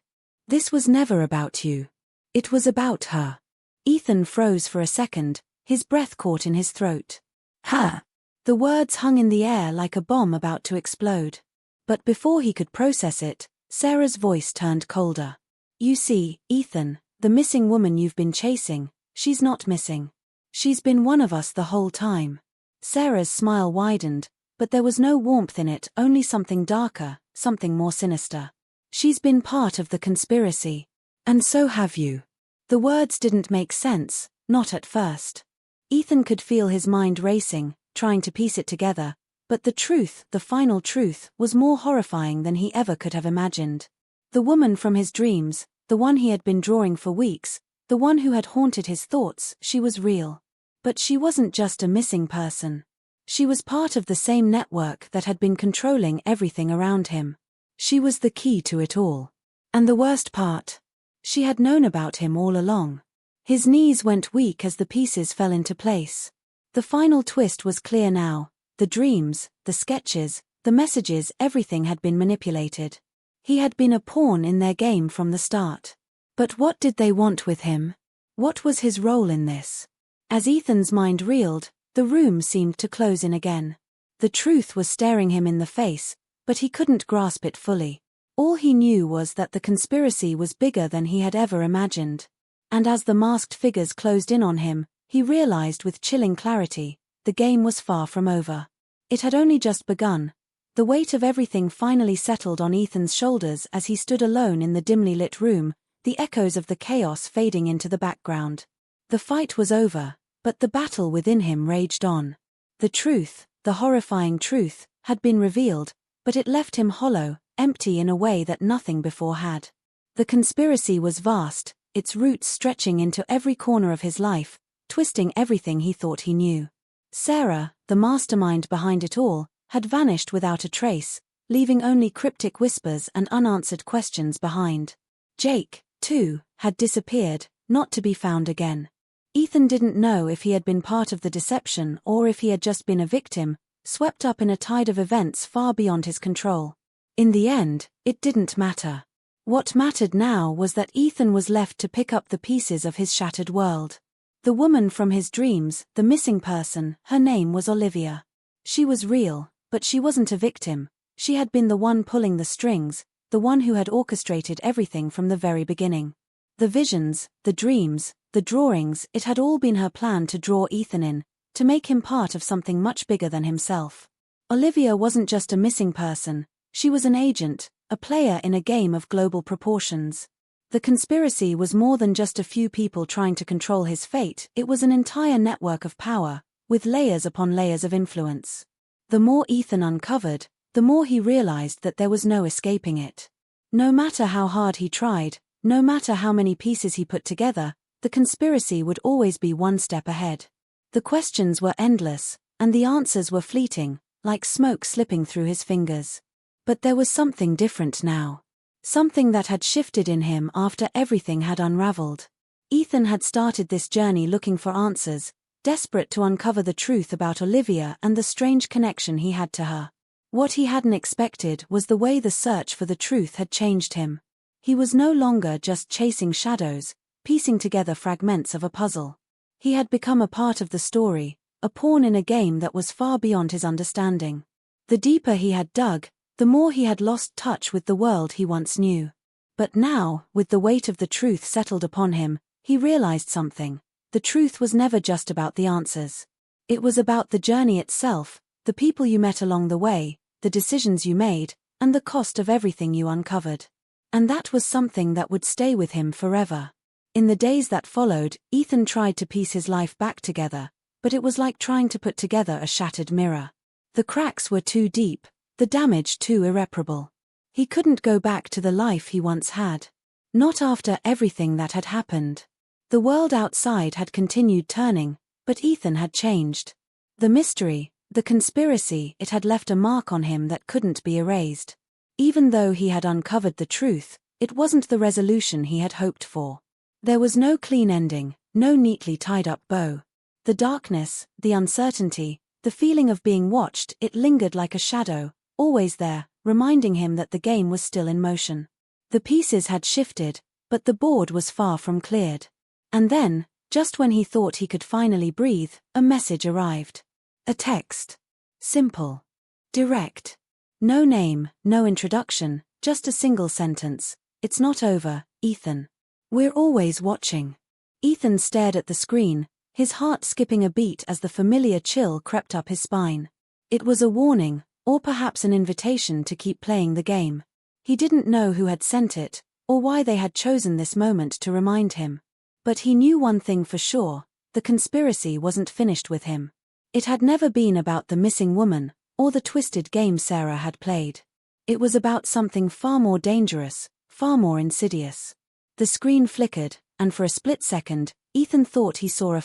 This was never about you. It was about her." Ethan froze for a second, his breath caught in his throat. "Her." The words hung in the air like a bomb about to explode. But before he could process it, Sarah's voice turned colder. "You see, Ethan, the missing woman you've been chasing, she's not missing. She's been one of us the whole time. Sarah's smile widened, but there was no warmth in it, only something darker, something more sinister. She's been part of the conspiracy. And so have you. The words didn't make sense, not at first. Ethan could feel his mind racing, trying to piece it together, but the truth, the final truth, was more horrifying than he ever could have imagined. The woman from his dreams, the one he had been drawing for weeks, the one who had haunted his thoughts, she was real. But she wasn't just a missing person. She was part of the same network that had been controlling everything around him. She was the key to it all. And the worst part? She had known about him all along. His knees went weak as the pieces fell into place. The final twist was clear now. The dreams, the sketches, the messages, everything had been manipulated. He had been a pawn in their game from the start. But what did they want with him? What was his role in this? As Ethan's mind reeled, the room seemed to close in again. The truth was staring him in the face, but he couldn't grasp it fully. All he knew was that the conspiracy was bigger than he had ever imagined. And as the masked figures closed in on him, he realized with chilling clarity, the game was far from over. It had only just begun. The weight of everything finally settled on Ethan's shoulders as he stood alone in the dimly lit room, the echoes of the chaos fading into the background. The fight was over, but the battle within him raged on. The truth, the horrifying truth, had been revealed, but it left him hollow, empty in a way that nothing before had. The conspiracy was vast, its roots stretching into every corner of his life, twisting everything he thought he knew. Sarah, the mastermind behind it all, had vanished without a trace, leaving only cryptic whispers and unanswered questions behind. Jake, too, had disappeared, not to be found again. Ethan didn't know if he had been part of the deception or if he had just been a victim, swept up in a tide of events far beyond his control. In the end, it didn't matter. What mattered now was that Ethan was left to pick up the pieces of his shattered world. The woman from his dreams, the missing person, her name was Olivia. She was real, but she wasn't a victim. She had been the one pulling the strings, the one who had orchestrated everything from the very beginning. The visions, the dreams, the drawings, it had all been her plan to draw Ethan in, to make him part of something much bigger than himself. Olivia wasn't just a missing person, she was an agent, a player in a game of global proportions. The conspiracy was more than just a few people trying to control his fate, it was an entire network of power, with layers upon layers of influence. The more Ethan uncovered, the more he realized that there was no escaping it. No matter how hard he tried, no matter how many pieces he put together, the conspiracy would always be one step ahead. The questions were endless, and the answers were fleeting, like smoke slipping through his fingers. But there was something different now. Something that had shifted in him after everything had unraveled. Ethan had started this journey looking for answers, desperate to uncover the truth about Olivia and the strange connection he had to her. What he hadn't expected was the way the search for the truth had changed him. He was no longer just chasing shadows, piecing together fragments of a puzzle. He had become a part of the story, a pawn in a game that was far beyond his understanding. The deeper he had dug, the more he had lost touch with the world he once knew. But now, with the weight of the truth settled upon him, he realized something. The truth was never just about the answers. It was about the journey itself, the people you met along the way, the decisions you made, and the cost of everything you uncovered. And that was something that would stay with him forever. In the days that followed, Ethan tried to piece his life back together, but it was like trying to put together a shattered mirror. The cracks were too deep, the damage too irreparable. He couldn't go back to the life he once had. Not after everything that had happened. The world outside had continued turning, but Ethan had changed. The mystery, the conspiracy, it had left a mark on him that couldn't be erased. Even though he had uncovered the truth, it wasn't the resolution he had hoped for. There was no clean ending, no neatly tied-up bow. The darkness, the uncertainty, the feeling of being watched, it lingered like a shadow, always there, reminding him that the game was still in motion. The pieces had shifted, but the board was far from cleared. And then, just when he thought he could finally breathe, a message arrived. A text. Simple. Direct. No name, no introduction, just a single sentence. It's not over, Ethan. We're always watching. Ethan stared at the screen, his heart skipping a beat as the familiar chill crept up his spine. It was a warning, or perhaps an invitation to keep playing the game. He didn't know who had sent it, or why they had chosen this moment to remind him. But he knew one thing for sure: the conspiracy wasn't finished with him. It had never been about the missing woman, or the twisted game Sarah had played. It was about something far more dangerous, far more insidious. The screen flickered, and for a split second, Ethan thought he saw her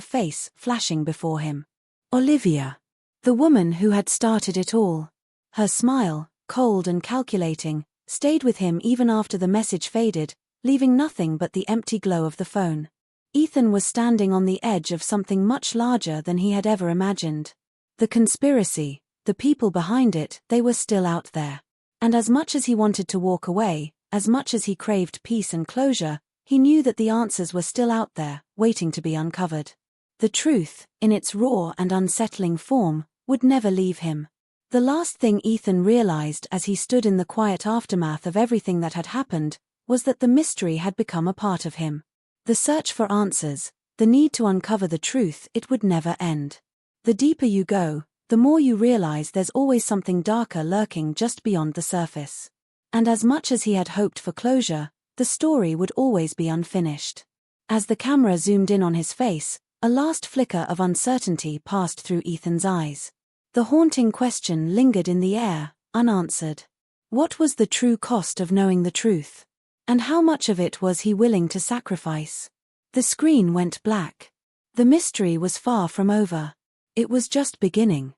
face, flashing before him. Olivia. The woman who had started it all. Her smile, cold and calculating, stayed with him even after the message faded, leaving nothing but the empty glow of the phone. Ethan was standing on the edge of something much larger than he had ever imagined. The conspiracy, the people behind it, they were still out there. And as much as he wanted to walk away, as much as he craved peace and closure, he knew that the answers were still out there, waiting to be uncovered. The truth, in its raw and unsettling form, would never leave him. The last thing Ethan realized as he stood in the quiet aftermath of everything that had happened was that the mystery had become a part of him. The search for answers, the need to uncover the truth, it would never end. The deeper you go, the more you realize there's always something darker lurking just beyond the surface. And as much as he had hoped for closure, the story would always be unfinished. As the camera zoomed in on his face, a last flicker of uncertainty passed through Ethan's eyes. The haunting question lingered in the air, unanswered. What was the true cost of knowing the truth? And how much of it was he willing to sacrifice? The screen went black. The mystery was far from over. It was just beginning.